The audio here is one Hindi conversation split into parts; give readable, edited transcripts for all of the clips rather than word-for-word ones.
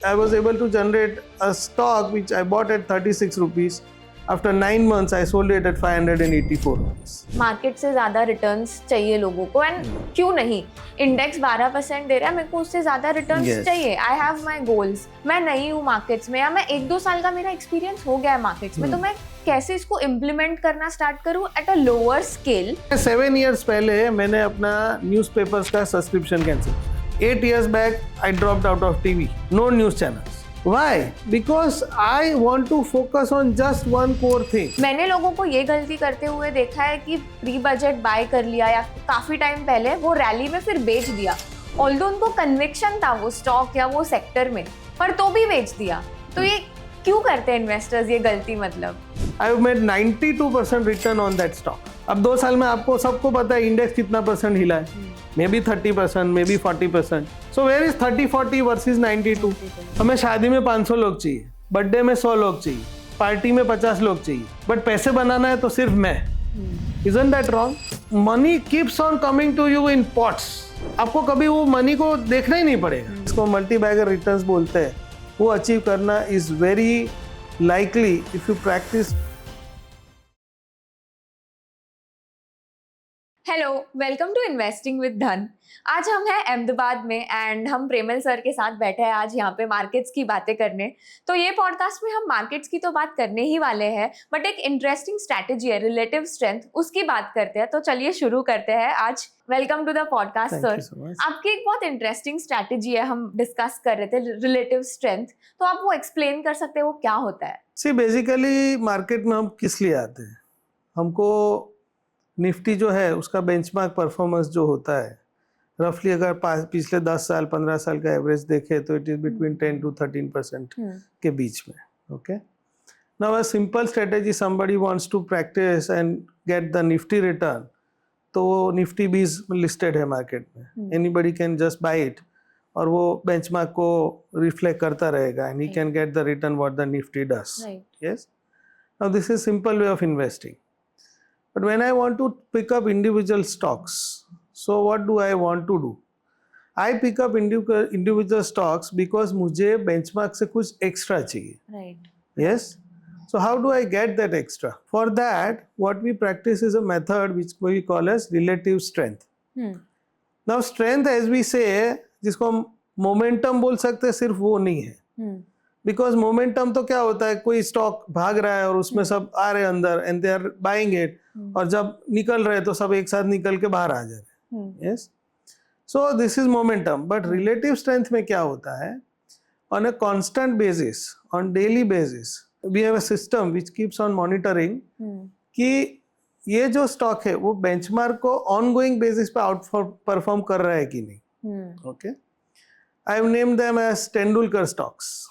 I was able to generate a stock which I bought at 36 rupees. After 9 months, I sold it at 584 rupees. Market से ज्यादा रिटर्न्स चाहिए लोगों को एंड क्यों नहीं, इंडेक्स 12% दे रहा है, मेरे को उससे ज्यादा रिटर्न्स Yes. चाहिए. I have my goals. मैं नई हूँ मार्केट्स में, या मैं 1-2 साल का मेरा एक्सपीरियंस हो गया है मार्केट्स में, तो मैं कैसे इसको इम्प्लीमेंट करना स्टार्ट करूँ at a lower scale. 7 years पहले मैंने अपना न्यूज़पेपर्स का सब्सक्रिप्शन कैंसिल किया. 8 years back, I dropped out of TV. No news channels. Why? Because I want to focus on just one core thing. मैंने लोगों को ये गलती करते हुए देखा है कि प्री बजट बाय कर लिया या काफी टाइम पहले वो रैली में फिर बेच दिया, ऑल्दो उनको कन्विक्शन था वो स्टॉक या वो सेक्टर में, पर तो भी बेच दिया. तो ये क्यों करते हैं इन्वेस्टर्स ये गलती? मतलब I've made 92% return on that stock. अब 2 साल में आपको सबको पता है इंडेक्स कितना परसेंट हिला है. Maybe 30%, maybe 40%. So where is 30-40 versus 92? हमें शादी में 500 लोग चाहिए, बर्थडे में 100 लोग चाहिए, पार्टी में 50 लोग चाहिए, बट पैसे बनाना है तो सिर्फ मैं. Isn't that wrong? Money keeps on coming to you in pots. आपको कभी वो मनी को देखना ही नहीं पड़ेगा. इसको मल्टी बैगर रिटर्न्स बोलते हैं. वो अचीव करना is very likely if you practice. Hello, welcome to investing with Dhan. आज हम हैं अहमदाबाद में एंड हम प्रेमल सर के साथ बैठे हैं आज यहाँ पे मार्केट्स की बातें करने. तो ये पॉडकास्ट में हम मार्केट्स की तो बात करने ही वाले हैं, बट एक इंटरेस्टिंग स्ट्रैटेजी है रिलेटिव स्ट्रेंथ, उसकी बात करते हैं. तो चलिए शुरू करते हैं आज. Welcome to the podcast Thank sir. you so much. आपकी एक बहुत इंटरेस्टिंग स्ट्रैटेजी है, हम डिस्कस कर रहे थे रिलेटिव स्ट्रेंथ, तो आप वो एक्सप्लेन कर सकते हैं वो क्या होता है? सी बेसिकली मार्केट में हम किस लिए आते हैं? हमको निफ्टी जो है उसका बेंचमार्क परफॉर्मेंस जो होता है, रफली अगर पिछले 10 साल 15 साल का एवरेज देखे तो इट इज बिटवीन 10 to 13% के बीच में. Okay, now a simple strategy somebody wants to practice and get the Nifty return, तो वो निफ्टी 20 लिस्टेड है मार्केट में, anybody can just buy it और वो बेंचमार्क को रिफ्लेक्ट करता रहेगा and he can get the return what the Nifty does. Yes, now this is simple way of investing. But when I want to pick up individual stocks, so what do I want to do? I pick up individual stocks because मुझे benchmark से कुछ extra चाहिए. Right. Yes. So how do I get that extra? For that, what we practice is a method which we call as relative strength. Now strength, as we say, जिसको हम momentum बोल सकते हैं, सिर्फ वो नहीं है. बिकॉज मोमेंटम तो क्या होता है, कोई स्टॉक भाग रहा है और उसमें सब आ रहे अंदर and they are buying it, और जब निकल रहे तो सब एक साथ निकल के बाहर आ जा रहे. Yes, so this is momentum. But relative strength में क्या होता है, on a constant basis, on daily basis, we have a system which keeps on monitoring कि ये जो स्टॉक है वो बेंचमार्क को ऑनगोइंग बेसिस पे आउट परफॉर्म कर रहा है कि नहीं. Okay, I have named them as Tendulkar stocks.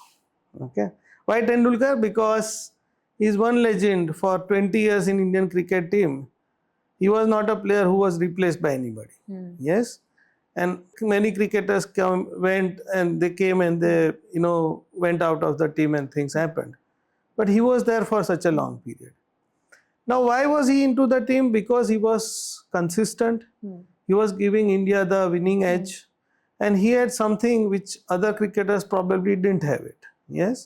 Okay, why Tendulkar? Because he's one legend for 20 years in Indian cricket team. He was not a player who was replaced by anybody. Yes, and many cricketers went and they came and they went out of the team and things happened. But he was there for such a long period. Now, why was he into the team? Because he was consistent. He was giving India the winning edge, and he had something which other cricketers probably didn't have it. Yes,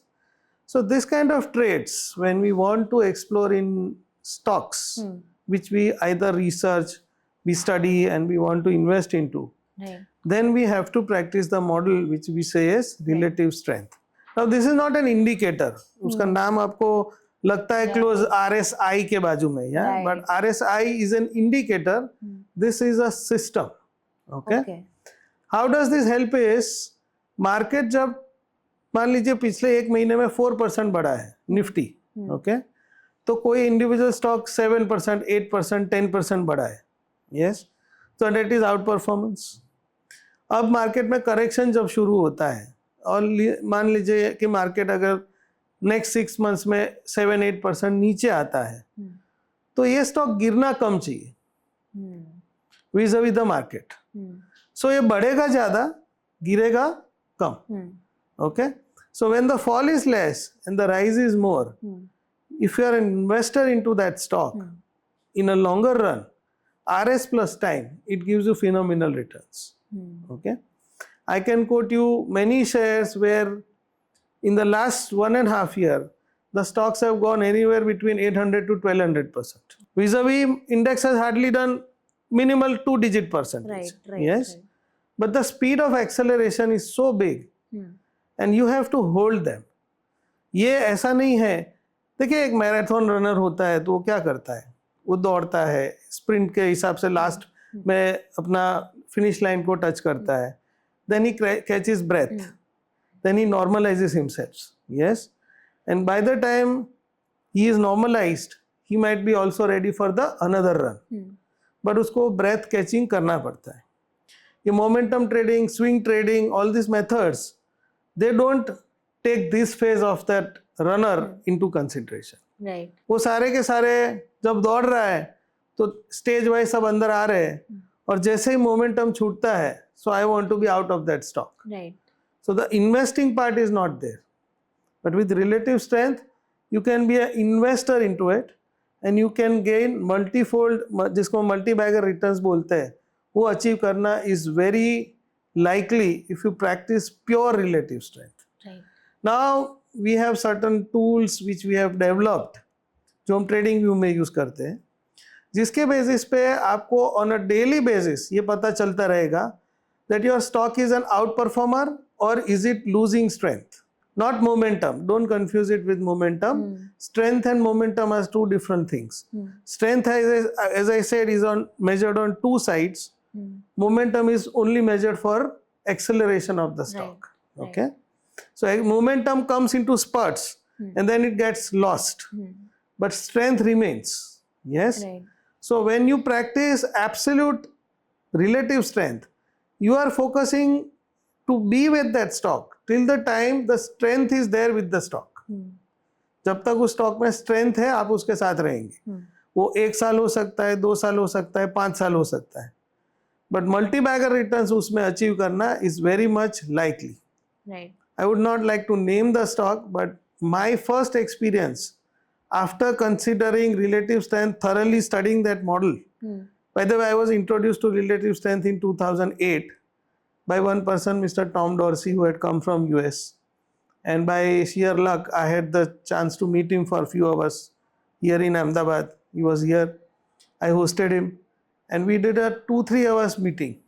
so this kind of traits, when we want to explore in stocks, which we either research, we study, and we want to invest into, then we have to practice the model which we say is relative strength. Now this is not an indicator. उसका नाम आपको लगता है close RSI के बाजू में, but RSI is an indicator. This is a system. Okay. How does this help is, market जब मान लीजिए पिछले 1 महीने में 4% बढ़ा है निफ्टी, ओके, तो कोई इंडिविजुअल स्टॉक 7%, 8%, 10% बढ़ा है. यस, तो दैट इज आउट परफॉर्मेंस. अब मार्केट में करेक्शन जब शुरू होता है और मान लीजिए कि मार्केट अगर नेक्स्ट 6 मंथ्स में 7-8% नीचे आता है, तो ये स्टॉक गिरना कम चाहिए vis-a-vis द मार्केट. सो ये बढ़ेगा ज्यादा, गिरेगा कम. Okay, so when the fall is less and the rise is more, if you are an investor into that stock, in a longer run, RS plus time, it gives you phenomenal returns. Okay, I can quote you many shares where in the last 1.5 year, the stocks have gone anywhere between 800 to 1200%. Vis-a-vis index has hardly done minimal 2-digit percentage. Right. Yes, but the speed of acceleration is so big, and you have to hold them. ये ऐसा नहीं है, देखिए एक मैराथन रनर होता है तो वो क्या करता है, वो दौड़ता है स्प्रिंट के हिसाब से, लास्ट में अपना फिनिश लाइन को टच करता है, then he catches breath, then he normalizes himself. Yes, and by the time he is normalized, he might be also ready for the another run, but उसको breath catching करना पड़ता है. ये momentum trading, swing trading, all these methods, they don't take this phase of that runner into consideration. Right. वो सारे के सारे जब दौड़ रहा है तो स्टेज वाइज सब अंदर आ रहे हैं, और जैसे ही मोमेंटम छूटता है, so I want to be out of that stock. Right. So the investing part is not there, but with relative strength you can be an investor into it and you can gain multifold, जिसको मल्टी बैगर रिटर्न्स बोलते हैं, वो अचीव करना is very likely if you practice pure relative strength. Right. Now we have certain tools which we have developed जो हम ट्रेडिंग व्यू में यूज करते हैं, जिसके बेसिस पे आपको ऑन अ डेली बेसिस ये पता चलता रहेगा that your stock is an outperformer or is it losing strength, not momentum. Don't confuse it with momentum. Strength and momentum are two different things. Strength, as I said, is measured on two sides. Momentum is only measured for acceleration of the stock. Right. Okay, so momentum comes into spurts and then it gets lost, but strength remains. Yes. Right. So when you practice absolute relative strength, you are focusing to be with that stock till the time the strength is there with the stock. जब तक उस स्टॉक में स्ट्रेंथ है आप उसके साथ रहेंगे. वो 1 साल हो सकता है, 2 साल हो सकता है, 5 साल हो सकता है, बट मल्टी बैगर रिटर्न्स उसमें अचीव करना is very much likely. I would not like to name the stock, but my first experience after considering relative strength, thoroughly studying that model. By the way, I was introduced to relative strength in 2008 by one person, Mr. Tom Dorsey, who had come from US. And by sheer luck, I had the chance to meet him for a few hours here in Ahmedabad. He was here. I hosted him. And we did a 2-3 hours meeting.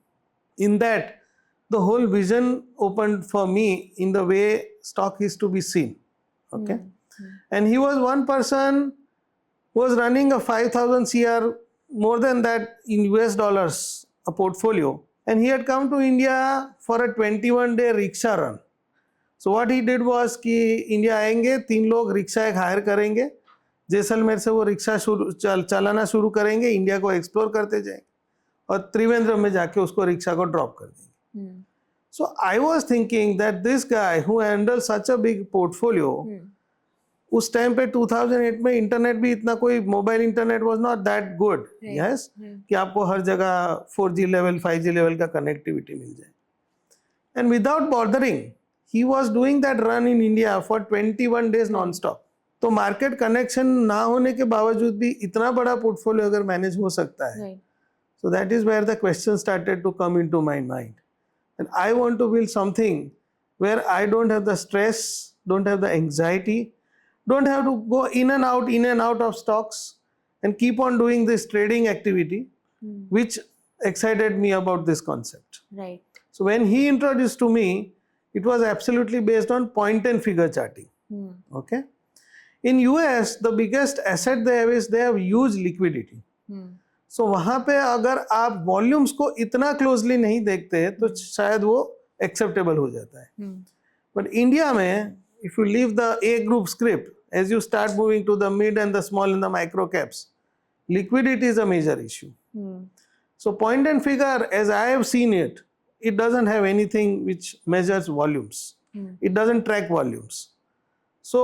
In that, the whole vision opened for me in the way stock is to be seen. Okay. And he was one person who was running a 5,000 CR, more than that in US dollars, a portfolio. And he had come to India for a 21-day rickshaw run. So what he did was कि इंडिया आएंगे, 3 लोग रिक्शा एक हायर करेंगे, जैसलमेर से वो रिक्शा चलाना शुरू करेंगे, इंडिया को एक्सप्लोर करते जाएंगे और त्रिवेंद्रम में जाके उसको रिक्शा को ड्रॉप कर देंगे. So I was thinking that this guy who handled such a big portfolio, उस टाइम पे 2008 में इंटरनेट भी इतना कोई mobile internet was not that good. Yes, कि आपको हर जगह 4G लेवल 5G लेवल का कनेक्टिविटी मिल जाए. And without bordering he was doing that run in India for 21 days non stop. तो मार्केट कनेक्शन ना होने के बावजूद भी इतना बड़ा पोर्टफोलियो अगर मैनेज हो सकता है, so that is where the question started to come into my mind. And I want to build something where I don't have the stress, don't have the anxiety, don't have to go in and out of stocks and keep on doing this trading activity, which excited me about this concept. Right. So when he introduced to me, it was absolutely based on point and figure charting. Okay. In US, the biggest asset they have is they have huge liquidity. So वहाँ पे अगर आप वॉल्यूम्स को इतना क्लोजली नहीं देखते तो शायद वो एक्सेप्टेबल हो जाता है. बट इंडिया में if you leave the A group script, as you start moving to the mid and the small and the micro caps, liquidity is a major issue. So point and figure, as I have seen it, it doesn't have anything which measures volumes. It doesn't track volumes. So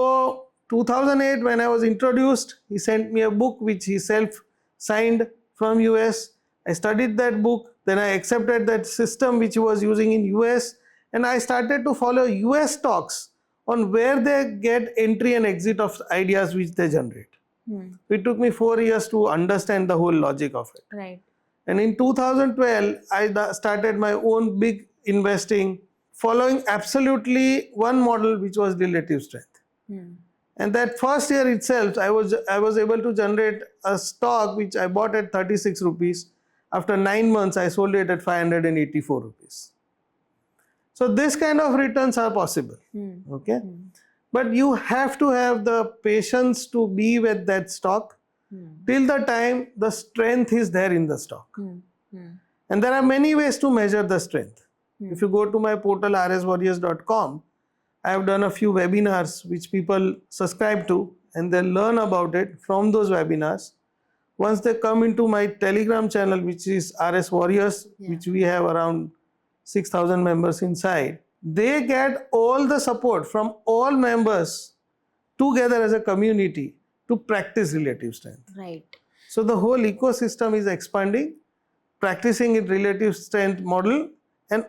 2008, when I was introduced, he sent me a book which he self-signed from US. I studied that book. Then I accepted that system which he was using in US. And I started to follow US stocks on where they get entry and exit of ideas which they generate. It took me 4 years to understand the whole logic of it. Right. And in 2012, I started my own big investing following absolutely one model, which was relative strength. And that first year itself, I was able to generate a stock which I bought at 36 rupees. After 9 months, I sold it at 584 rupees. So this kind of returns are possible. Okay, but you have to have the patience to be with that stock till the time the strength is there in the stock. And there are many ways to measure the strength. If you go to my portal rswarriors.com, I have done a few webinars which people subscribe to and they learn about it from those webinars. Once they come into my Telegram channel, which is RS Warriors, which we have around 6,000 members inside, they get all the support from all members together as a community to practice relative strength. Right. So the whole ecosystem is expanding, practicing it relative strength model, and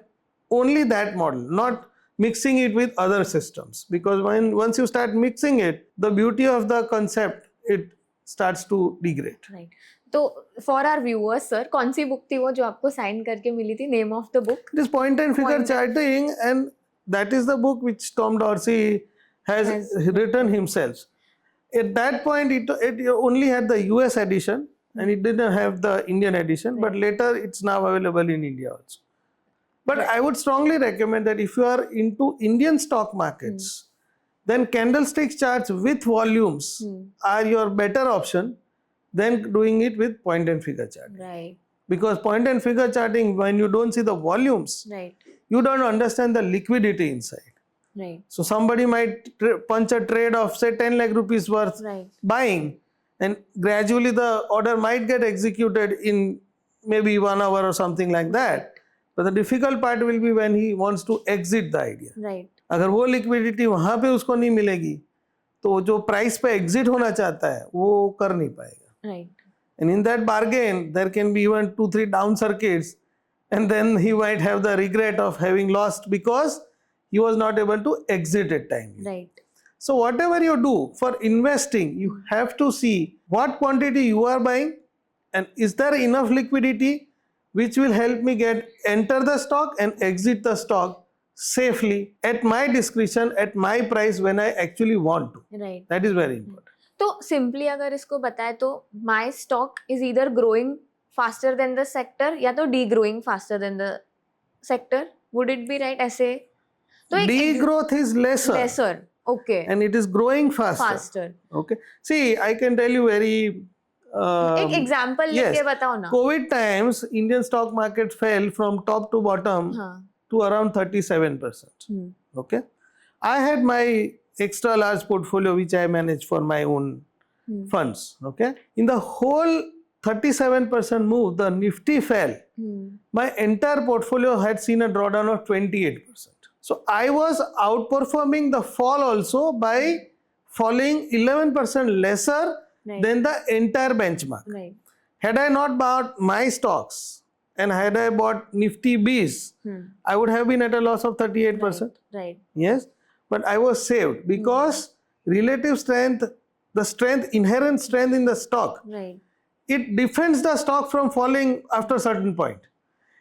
only that model, not mixing it with other systems. Because once you start mixing it, the beauty of the concept, it starts to degrade. Right. तो फॉर आवर व्यूअर्स सर, कौन सी बुक थी वो जो आपको साइन करके मिली थी? Name of the book? It is point and figure charting, and that is the book which Tom Dorsey has written himself. At that point, it only had the US edition and it didn't have the Indian edition, but later it's now available in India also. But I would strongly recommend that if you are into Indian stock markets, then candlestick charts with volumes are your better option than doing it with point and figure charting. Right. Because point and figure charting, when you don't see the volumes, Right. you don't understand the liquidity inside. Right. So somebody might punch a trade of say 10 lakh rupees worth Right. buying, and gradually the order might get executed in maybe 1 hour or something like that. But the difficult part will be when he wants to exit the idea. Right. अगर वो liquidity वहाँ पे उसको नहीं मिलेगी, तो जो price पे exit होना चाहता है वो कर नहीं पाएगा. Right. And in that bargain, there can be even 2-3 down circuits, and then he might have the regret of having lost because he was not able to exit at time. Right. So whatever you do for investing, you have to see what quantity you are buying and is there enough liquidity which will help me enter the stock and exit the stock safely at my discretion, at my price when I actually want to. Right. That is very important. तो सिंपली अगर इसको बताए तो my stock is either growing faster than the sector या तो degrowing faster than the sector. Would it be right ऐसे? तो Degrowth is lesser. Lesser. Okay. And it is growing faster. Faster. Okay. See, I can tell you very. एक एग्जांपल लेके बताओ ना. COVID times, Indian stock market fell from top to bottom to around 37%. Okay. I had my extra large portfolio which I manage for my own funds. Okay. In the whole 37% move, the Nifty fell. My entire portfolio had seen a drawdown of 28%. So I was outperforming the fall also by falling 11% lesser than the entire benchmark. Right. Had I not bought my stocks and had I bought Nifty Bs, I would have been at a loss of 38%. Right. Yes, but I was saved because relative strength, the strength, inherent strength in the stock, Right. it defends the stock from falling after a certain point.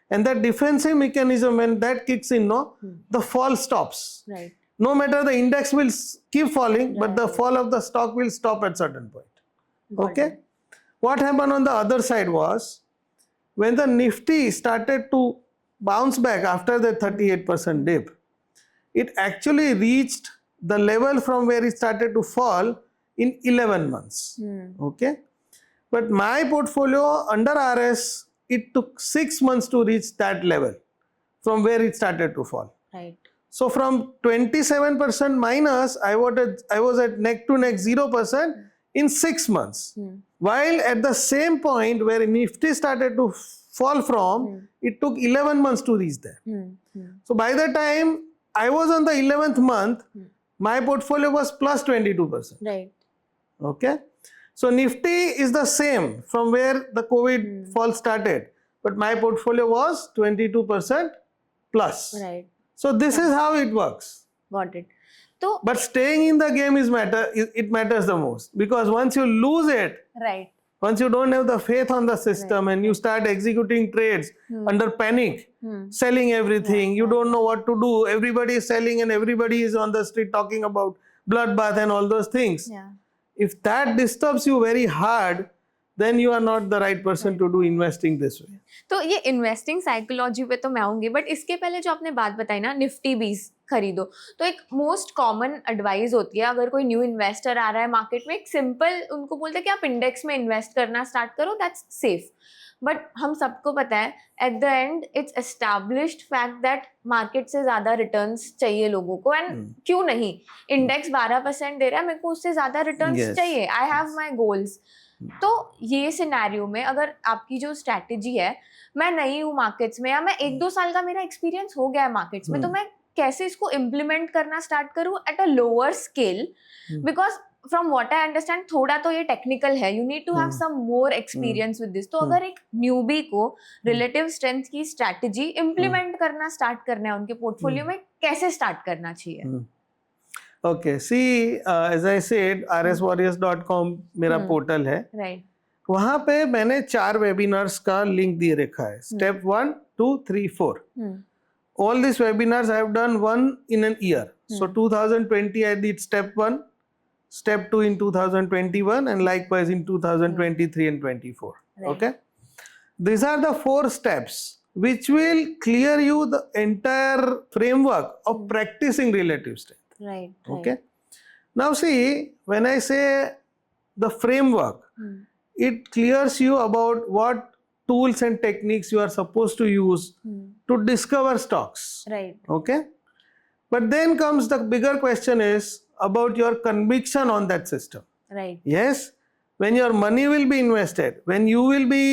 And that defensive mechanism, when that kicks in, the fall stops. Right. No matter the index will keep falling, but the fall of the stock will stop at certain point. Got Okay. it. What happened on the other side was when the Nifty started to bounce back after the 38% dip, it actually reached the level from where it started to fall in 11 months. Okay. But my portfolio under RS, it took 6 months to reach that level from where it started to fall. Right. So from 27% minus, I was at neck to neck 0% in 6 months. While at the same point where Nifty started to fall from, it took 11 months to reach there. So by the time I was on the 11th month, my portfolio was plus 22%. Right. Okay. So Nifty is the same from where the COVID fall started, but my portfolio was 22% plus. Right. So this is how it works. Got it. तो But staying in the game it matters the most, because once you lose it, right. Once you don't have the faith on the system and you start executing trades under panic, selling everything, you don't know what to do, everybody is selling and everybody is on the street talking about bloodbath and all those things. If that disturbs you very hard, then you are not the right person to do investing this way. तो ये इन्वेस्टिंग साइकोलॉजी पे तो मैं आऊंगी, बट इसके पहले जो आपने बात बताई ना, निफ्टी 20 खरीदो, तो एक मोस्ट कॉमन एडवाइस होती है अगर कोई न्यू इन्वेस्टर आ रहा है मार्केट में, एक सिंपल उनको बोलते हैं कि आप इंडेक्स में इन्वेस्ट करना स्टार्ट करो, दैट्स सेफ. बट हम सबको पता है at the end it's established fact that market से ज्यादा रिटर्न्स चाहिए लोगों को. एंड क्यों नहीं, इंडेक्स 12% दे रहा है, मेरे को उससे ज्यादा रिटर्न्स चाहिए, आई हैव माई गोल्स. तो ये सिनेरियो में अगर आपकी जो स्ट्रैटेजी है, मैं नई हूँ मार्केट्स में, या मैं 1-2 साल का मेरा एक्सपीरियंस हो गया है मार्केट्स में, तो मैं कैसे इसको इम्प्लीमेंट करना स्टार्ट करूँ at a lower scale? Because from what I understand थोड़ा तो ये टेक्निकल है, you need to have some more experience with this. तो अगर एक न्यूबी को रिलेटिव स्ट्रेंथ की स्ट्रैटेजी इम्प्लीमेंट करना स्टार्ट करना है उनके पोर्टफोलियो में, कैसे स्टार्ट करना चाहिए? Okay, see, as I said, rswarriors.com मेरा पोर्टल है. राइट. वहाँ पे मैंने 4 वेबिनार्स का लिंक दिए रखा है. Step 1, 2, 3, 4. All these webinars I have done one in an year. So 2020 I did step 1, step 2 in 2021, and likewise in 2023 and 24. Right. Okay, these are the 4 steps which will clear you the entire framework of practicing relative strength. Right. Okay. Now see, when I say the framework, it clears you about what tools and techniques you are supposed to use to discover stocks. Right. Okay. But then comes the bigger question is about your conviction on that system. Right. Yes. When your money will be invested, when you will be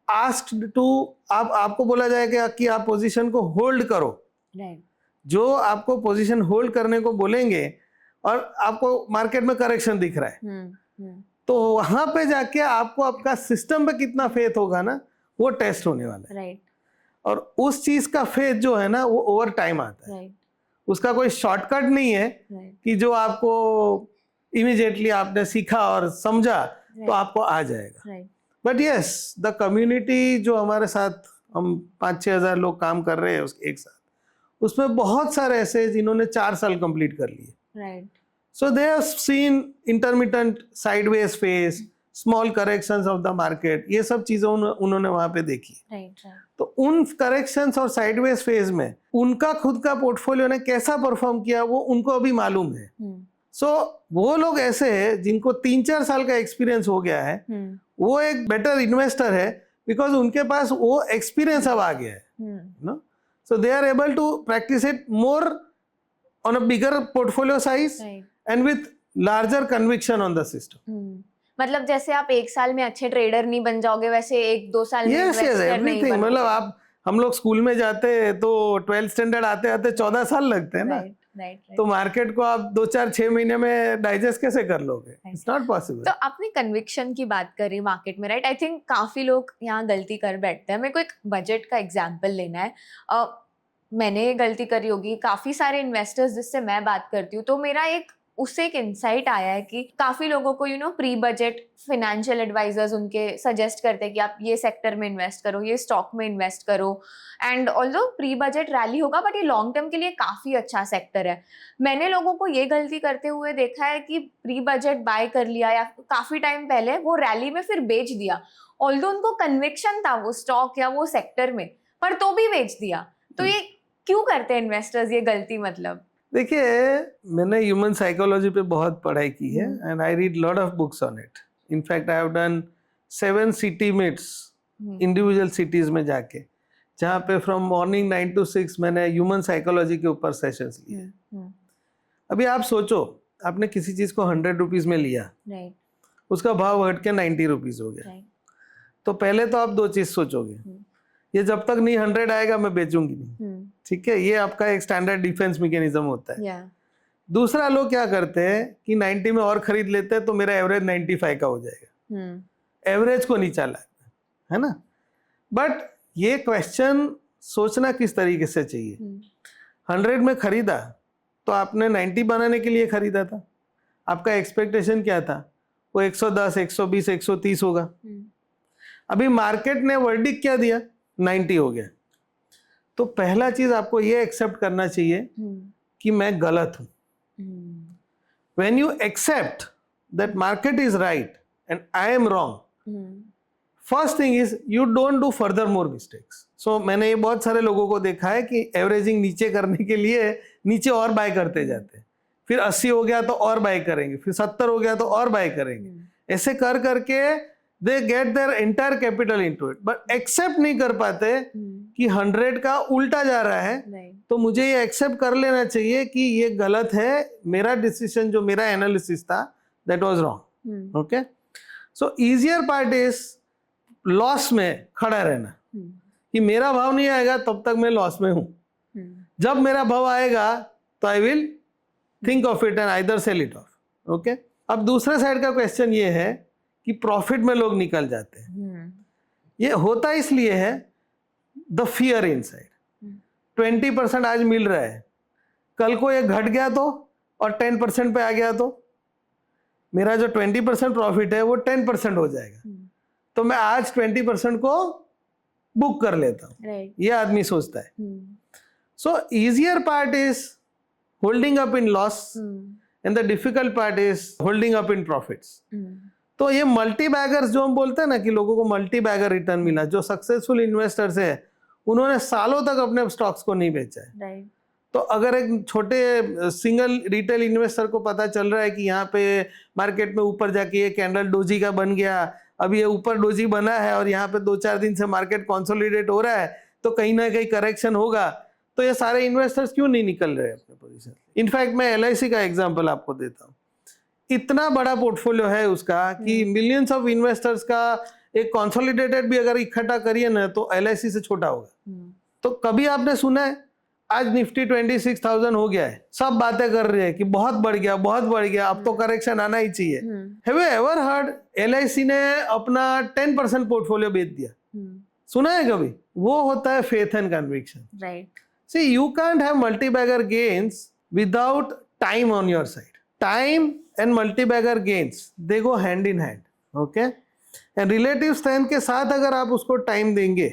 asked to, आपको बोला जाएगा कि आप पोजीशन को होल्ड करो. Right. जो आपको पोजीशन होल्ड करने को बोलेंगे और आपको मार्केट में करेक्शन दिख रहा है, तो वहां पे जाके आपको आपका सिस्टम पे कितना फेथ होगा ना, वो टेस्ट होने वाला है. राइट. और उस चीज का फेथ जो है ना, वो ओवर टाइम आता है. राइट. उसका कोई शॉर्टकट नहीं है कि जो आपको इमीडिएटली आपने सीखा और समझा तो आपको आ जाएगा. बट यस, द कम्युनिटी जो हमारे साथ हम 5-6 हज़ार लोग काम कर रहे हैं एक साथ, उसमें बहुत सारे ऐसे जिन्होंने 4 साल कंप्लीट कर लिए. Right. So they have seen intermittent sideways phase, small corrections of the market, ये सब चीजें उन्होंने वहां पे देखी. राइट. तो उन करेक्शंस और साइडवेज फेज में उनका खुद का पोर्टफोलियो ने कैसा परफॉर्म किया वो उनको अभी मालूम है. सो वो लोग ऐसे हैं जिनको 3-4 साल का एक्सपीरियंस हो गया है, वो एक बेटर इन्वेस्टर है बिकॉज उनके पास वो एक्सपीरियंस अब आ गया है. No, so they are able to practice it more on a bigger portfolio size, right, and with larger conviction on the system. मतलब जैसे आप 1 साल में अच्छे ट्रेडर नहीं बन जाओगे, वैसे 1-2 साल में इन्वेस्टर नहीं बनोगे. मतलब आप, हम लोग स्कूल में जाते हैं तो 12th स्टैंडर्ड आते आते 14 साल लगते हैं ना. Right. तो मार्केट को आप 2-4-6 महीने में डाइजेस्ट कैसे कर लोगे? It's not possible. तो आपने कन्विक्शन की बात करी मार्केट में, राइट. आई थिंक काफी लोग यहाँ गलती कर बैठते हैं. मेरे को एक बजट का एग्जांपल लेना है. मैंने ये गलती करी होगी, काफी सारे इन्वेस्टर्स जिससे मैं बात करती हूँ, तो मेरा उससे एक इंसाइट आया है कि काफी लोगों को प्री बजट फाइनेंशियल एडवाइजर्स उनके सजेस्ट करते हैं कि आप ये सेक्टर में इन्वेस्ट करो, ये स्टॉक में इन्वेस्ट करो. And although pre budget rally होगा, बट ये लॉन्ग टर्म के लिए काफी अच्छा सेक्टर है. मैंने लोगों को ये गलती करते हुए देखा है कि प्री बजट बाय कर लिया या काफी टाइम पहले वो रैली में फिर बेच दिया, ऑल्दो उनको कन्विक्शन था वो स्टॉक या वो सेक्टर में, पर तो भी बेच दिया. तो ये क्यों करते हैं इन्वेस्टर्स ये गलती? मतलब देखिए, मैंने ह्यूमन साइकोलॉजी पे बहुत पढ़ाई की है and I read lot of books on it. In fact I have done 7 city meets individual cities में जाके, जहाँ पे फ्रॉम मॉर्निंग 9 to 6 मैंने ह्यूमन साइकोलॉजी के ऊपर सेशंस लिए. अभी आप सोचो, आपने किसी चीज को 100 रुपीज में लिया, right, उसका भाव घट के 90 रुपीज हो गया, right, तो पहले तो आप 2 चीज सोचोगे, ये जब तक नहीं 100 आएगा मैं बेचूंगी नहीं. ठीक है, ये आपका एक स्टैंडर्ड डिफेंस मैकेनिज्म होता है. दूसरा, लोग क्या करते हैं कि 90 में और खरीद लेते हैं तो मेरा एवरेज 95 का हो जाएगा. एवरेज को नीचा लाना है ना. बट ये क्वेश्चन सोचना किस तरीके से चाहिए. 100 में खरीदा तो आपने 90 बनाने के लिए खरीदा था, आपका एक्सपेक्टेशन क्या था? वो 110, 120, 130 होगा। अभी मार्केट ने वर्डिक्ट क्या दिया, 90 हो गया। तो पहला चीज आपको ये एक्सेप्ट करना चाहिए कि मैं गलत हूं। When you accept that market is right and I am wrong, first thing is you don't do further more mistakes. So मैंने ये बहुत सारे लोगों को देखा है कि एवरेजिंग नीचे करने के लिए नीचे और बाय करते जाते हैं, फिर 80 हो गया तो और बाय करेंगे, फिर 70 हो गया तो और बाय करेंगे, ऐसे कर करके they get their entire capital into it, but accept नहीं कर पाते कि 100 का उल्टा जा रहा है। तो मुझे ये एक्सेप्ट कर लेना चाहिए कि ये गलत है, मेरा डिसीजन जो मेरा एनालिसिस था that was wrong. Okay, so easier part is loss में खड़ा रहना कि मेरा भाव नहीं आएगा तब तक मैं लॉस में हूं, जब मेरा भाव आएगा तो I will think of it and either sell it off. Okay, अब दूसरे साइड का क्वेश्चन ये है कि प्रॉफिट में लोग निकल जाते हैं। ये होता इसलिए है द फियर इनसाइड। 20% आज मिल रहा है, कल को ये घट गया तो और 10% पे आ गया तो मेरा जो 20% प्रॉफिट है वो 10% हो जाएगा, तो मैं आज 20% को बुक कर लेता हूं। ये आदमी सोचता है। So easier part is holding up in loss and the difficult part is holding up in profits. तो ये मल्टी बैगर्स जो हम बोलते हैं ना कि लोगों को मल्टी बैगर रिटर्न मिला, जो सक्सेसफुल इन्वेस्टर्स है उन्होंने सालों तक अपने स्टॉक्स को नहीं बेचा है। तो अगर एक छोटे सिंगल रिटेल इन्वेस्टर को पता चल रहा है कि यहाँ पे मार्केट में ऊपर जाके ये कैंडल डोजी का बन गया, अब ये ऊपर डोजी बना है और यहाँ पे 2-4 दिन से मार्केट कंसोलिडेट हो रहा है, तो कहीं ना कहीं करेक्शन होगा, तो ये सारे इन्वेस्टर्स क्यों नहीं निकल रहे अपने पोजीशन। इनफैक्ट मैं LIC का एग्जांपल आपको देता हूँ। इतना बड़ा पोर्टफोलियो है उसका कि मिलियंस ऑफ इन्वेस्टर्स का एक कंसोलिडेटेड भी अगर इकट्ठा करिए ना तो LIC से छोटा होगा। तो कभी आपने सुना है आज निफ्टी 26,000 हो गया है, सब बातें कर रहे हैं कि बहुत बढ़ गया, बहुत बढ़ गया, अब तो करेक्शन आना ही चाहिए। Have you ever heard LIC ने अपना 10% पोर्टफोलियो बेच दिया? सुना है कभी? वो होता है faith and conviction. Right, see you can't have multi bagger gains without time on your side. Time and multi bagger gains they go hand in hand. Okay, and relative strength के साथ अगर आप उसको टाइम देंगे,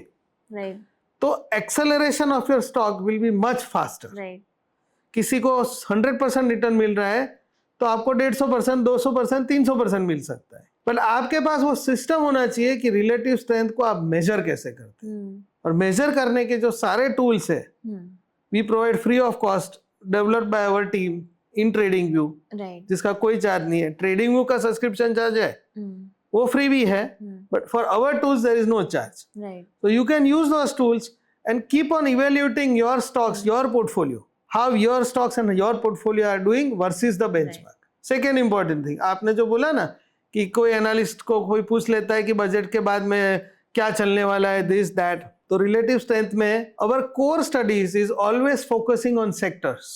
राइट, तो acceleration of your stock will be much faster. Right, किसी को 100% रिटर्न मिल रहा है तो आपको 150%, 200%, 300% मिल सकता है, पर आपके पास वो सिस्टम होना चाहिए कि रिलेटिव स्ट्रेंथ को आप मेजर कैसे करते हैं। और मेजर करने के जो सारे टूल्स है we provide free of cost, developed by our team in TradingView, जिसका कोई चार्ज नहीं है। ट्रेडिंग व्यू का सब्सक्रिप्शन चार्ज है, वो फ्री भी है, but for our tools there is no charge. So you can use those tools and keep on evaluating your stocks, your portfolio, how your stocks and your portfolio are doing versus the benchmark. Second important thing, आपने जो बोला ना कि कोई एनालिस्ट को कोई पूछ लेता है कि बजट के बाद में क्या चलने वाला है, दिस दैट, तो रिलेटिव स्ट्रेंथ में our core studies is always focusing on sectors.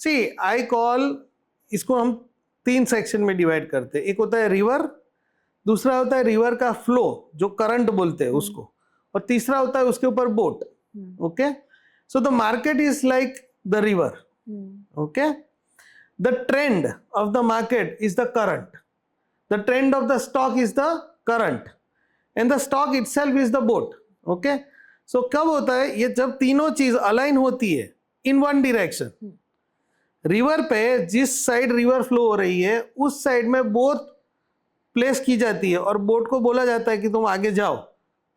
See, I call, इसको हम 3 सेक्शन में डिवाइड करते हैं। एक होता है रिवर, दूसरा होता है रिवर का फ्लो जो करंट बोलते हैं उसको, और तीसरा होता है उसके ऊपर boat. Okay, so the market is like the river. Okay, the trend of the market is the current, the trend of the stock is the current, and the stock itself is the boat. Okay, so कब होता है ये, जब तीनों चीज अलाइन होती है इन वन डायरेक्शन। रिवर पे जिस साइड रिवर फ्लो हो रही है उस साइड में बोट प्लेस की जाती है और बोट को बोला जाता है कि तुम आगे जाओ,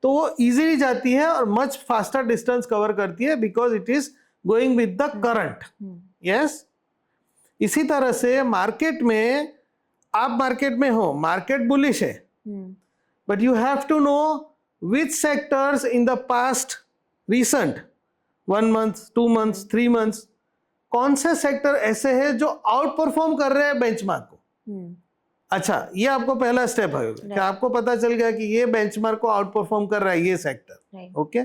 तो वो इजीली जाती है और मच फास्टर डिस्टेंस कवर करती है because it is going with the current. Yes, इसी तरह से मार्केट में, आप मार्केट में हो, मार्केट बुलिश है, but you have to know which sectors in the past recent 1 month, 2 months, 3 months, कौन से सेक्टर ऐसे हैं जो आउट परफॉर्म कर रहे हैं बेंचमार्क को। अच्छा, ये आपको पहला स्टेप है कि आपको पता चल गया कि ये बेंचमार्क को आउट परफॉर्म कर रहा है ये सेक्टर। ओके,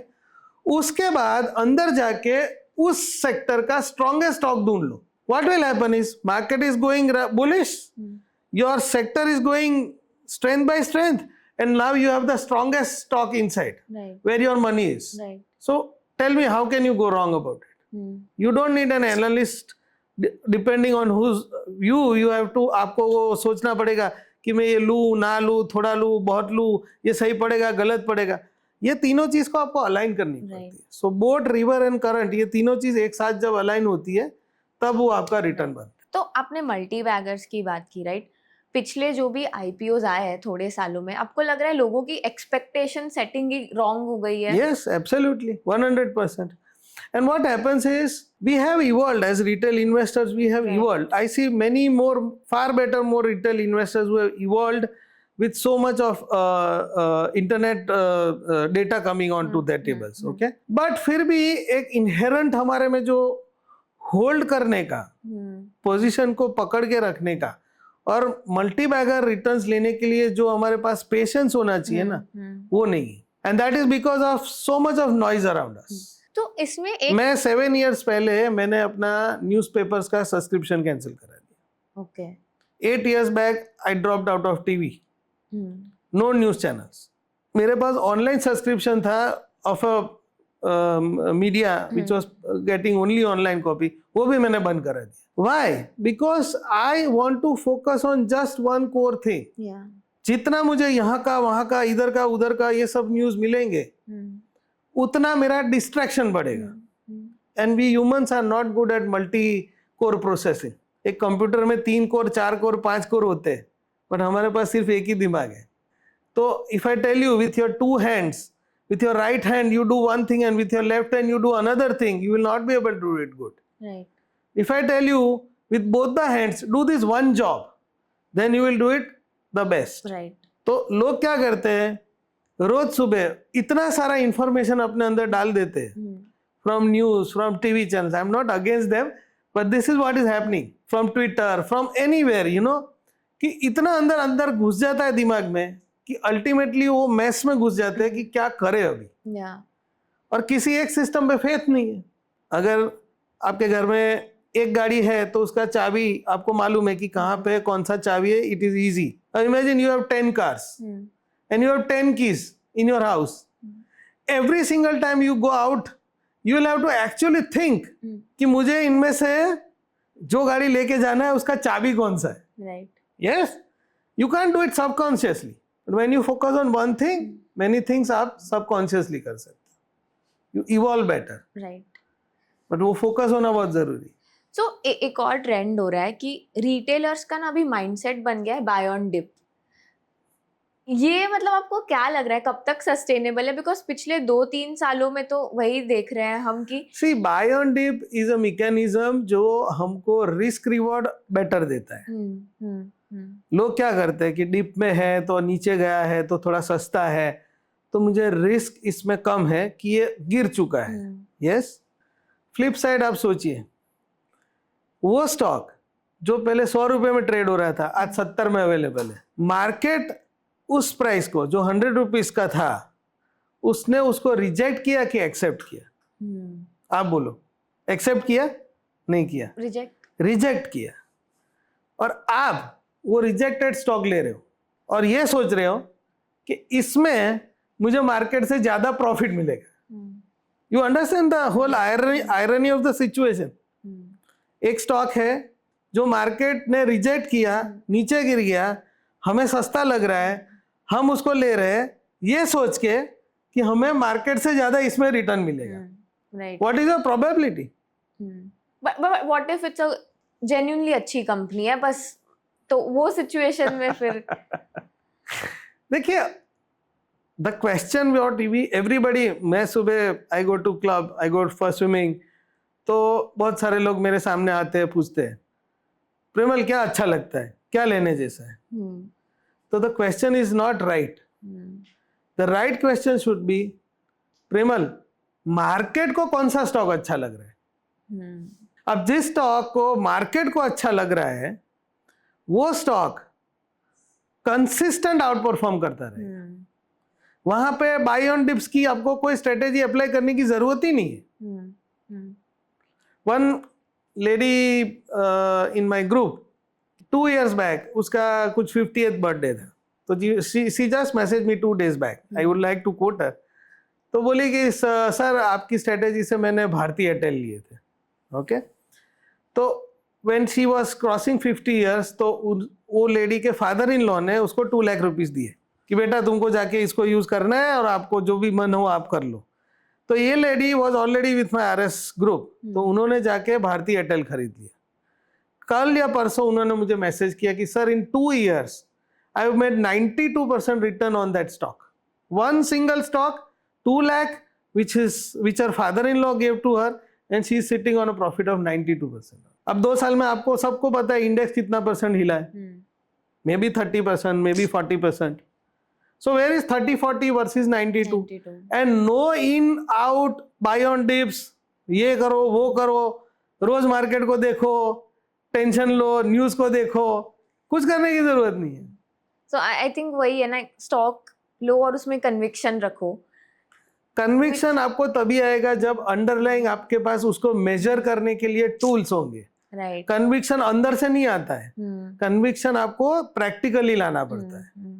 उसके बाद अंदर जाके उस सेक्टर का स्ट्रॉन्गेस्ट स्टॉक ढूंढ लो। What will happen is market is going bullish, your sector is going strength by strength, and now you have the strongest stock inside, where your money is. So tell me, how can you go wrong about it? You don't need an analyst, depending on whose view you have to, आपको वो सोचना पड़ेगा कि मैं ये लूँ ना लूँ, थोड़ा लूँ, बहुत लूँ, ये सही पड़ेगा गलत पड़ेगा, ये तीनों चीज को आपको अलाइन करनी पड़ती है. सो बोट, रिवर एंड करंट, ये तीनों चीज एक साथ जब अलाइन होती है तब वो आपका रिटर्न बनता है. तो आपने मल्टी बैगर्स की बात की, राइट? पिछले जो भी आईपीओज आए हैं थोड़े सालों में, आपको लग रहा है लोगों की एक्सपेक्टेशन सेटिंग ही रॉन्ग हो गई है? Yes, absolutely, 100%. And what happens is we have evolved as retail investors. We have evolved. I see many more, far better, more retail investors who have evolved with so much of internet data coming onto their tables. Okay, but फिर भी एक inherent हमारे में जो होल्ड करने का, पोजीशन को पकड़ के रखने का और मल्टी बैगर रिटर्न्स लेने के लिए जो हमारे पास पेशेंस होना चाहिए ना, वो नहीं है. And that is because of so much of noise around us. तो इसमें एक मैं 7 years पहले मैंने अपना न्यूज़पेपर्स का सब्सक्रिप्शन कैंसिल करा दिया. Okay. 8 years back I dropped out of TV, no news channels. मेरे पास ऑनलाइन सब्सक्रिप्शन था of a media which was getting only online copy, वो भी मैंने बंद करा दिया. Why? Because I want to focus on just one core thing. जितना मुझे यहाँ का वहाँ का इधर का उधर का ये सब न्यूज मिलेंगे, उतना मेरा डिस्ट्रैक्शन बढ़ेगा. And we humans are not good at multi core processing. एक कंप्यूटर में 3 कोर 4 कोर 5 कोर होते हैं, बट हमारे पास सिर्फ एक ही दिमाग है. तो if I tell you with your 2 hands, with your right hand you do one thing and with your left hand you do another thing, you will not be able to do it good. Right. If I tell you with both the hands do this one job, then you will do it the best. Right. तो लोग क्या करते हैं, रोज सुबह इतना सारा इंफॉर्मेशन अपने अंदर डाल देते हैं, from news, from TV channels. I am not against them, but this is what is happening from Twitter, from anywhere, you know, कि इतना अंदर अंदर घुस जाता है दिमाग में कि अल्टीमेटली वो मैस में घुस जाते हैं कि क्या करे अभी. और किसी एक सिस्टम पे फेथ नहीं है. अगर आपके घर में एक गाड़ी है तो उसका चाबी आपको मालूम है कि कहाँ पे कौन सा चाबी है, it is easy. Imagine you have 10 cars and you have 10 keys in your house. Every single time you go out, you will have to actually think कि मुझे इनमें से जो गाड़ी लेके जाना है उसका चाबी कौन सा है. Right. Yes, you can't do it subconsciously. But when you focus on one thing, many things आप subconsciously कर सकते हो. You evolve better. Right. But वो फोकस होना बहुत जरूरी. So, एक और ट्रेंड हो रहा है कि रिटेलर्स का ना अभी माइंडसेट बन गया है बाय ऑन डिप. ये मतलब आपको क्या लग रहा है कब तक सस्टेनेबल है? बिकॉज पिछले 2-3 सालों में तो वही देख रहे हैं हम कि see buy on dip is a mechanism जो हमको रिस्क रिवॉर्ड बेटर देता है. लोग क्या करते हैं कि डिप में है तो नीचे गया है तो थोड़ा सस्ता है, तो मुझे रिस्क इसमें कम है कि ये गिर चुका है. यस. फ्लिप साइड आप सोचिए, वो स्टॉक जो पहले 100 रुपए में ट्रेड हो रहा था आज 70 में अवेलेबल है. मार्केट उस प्राइस को जो 100 रुपीज का था उसने उसको रिजेक्ट किया कि एक्सेप्ट किया? आप बोलो, एक्सेप्ट किया? नहीं किया, रिजेक्ट किया. और आप वो रिजेक्टेड स्टॉक ले रहे हो और ये सोच रहे हो कि इसमें मुझे मार्केट से ज्यादा प्रॉफिट मिलेगा. You understand the whole irony of the situation. एक स्टॉक है जो मार्केट ने रिजेक्ट किया, नीचे गिर गया, हमें सस्ता लग रहा है, हम उसको ले रहे हैं ये सोच के कि हमें मार्केट से ज्यादा इसमें रिटर्न मिलेगा. What is the probability? What if it's a genuinely अच्छी कंपनी है बस, तो वो सिचुएशन में फिर देखिए, द क्वेश्चन व्हाट एवरीबडी, मैं सुबह I go to club, I go for swimming, तो बहुत सारे लोग मेरे सामने आते हैं, पूछते हैं प्रेमल क्या अच्छा लगता है, क्या लेने जैसा है. तो the question is not right. The right question should be, Premal market को कौन सा स्टॉक अच्छा लग रहा है? अब जिस स्टॉक को मार्केट को अच्छा लग रहा है वो स्टॉक कंसिस्टेंट आउट परफॉर्म करता रहे. वहां पे बाय ऑन डिप्स की आपको कोई स्ट्रेटेजी अप्लाई करने की जरूरत ही नहीं है. One lady in my group 2 years back, उसका कुछ 50th बर्थडे था, तो she just message me 2 days back, I would like to quote her. तो बोली कि सर आपकी स्ट्रेटेजी से मैंने भारतीय एयरटेल लिए थे. ओके, तो when she was crossing 50 years तो वो लेडी के फादर इन लॉ ने उसको 2 लाख रुपीस दिए कि बेटा तुमको जाके इसको यूज करना है और आपको जो भी मन हो आप कर लो। तो ये lady was already with my RS group, तो उन्होंने जाके भारतीय एयरटेल खरीद लिया। कल या परसों उन्होंने मुझे मैसेज किया कि sir in 2 years I have made 92% return on that stock, one single stock 2 lakh which her father-in-law gave to her and she is sitting on a profit of 92%. अब 2 साल में आपको सबको पता है इंडेक्स कितना परसेंट हिला है, maybe 30%, maybe 40%. So where is 30-40 versus 92? And no in out buy on dips, ये करो वो करो, रोज मार्केट को देखो, टेंशन लो, न्यूज को देखो, कुछ करने की जरूरत नहीं है। So I think वही है ना, स्टॉक लो और उसमें कन्विक्शन रखो। कन्विक्शन आपको तभी आएगा जब अंडरलाइंग आपके पास उसको मेजर करने के लिए टूल्स होंगे। राइट। कन्विक्शन अंदर से नहीं आता है, कन्विक्शन आपको प्रैक्टिकली लाना पड़ता है।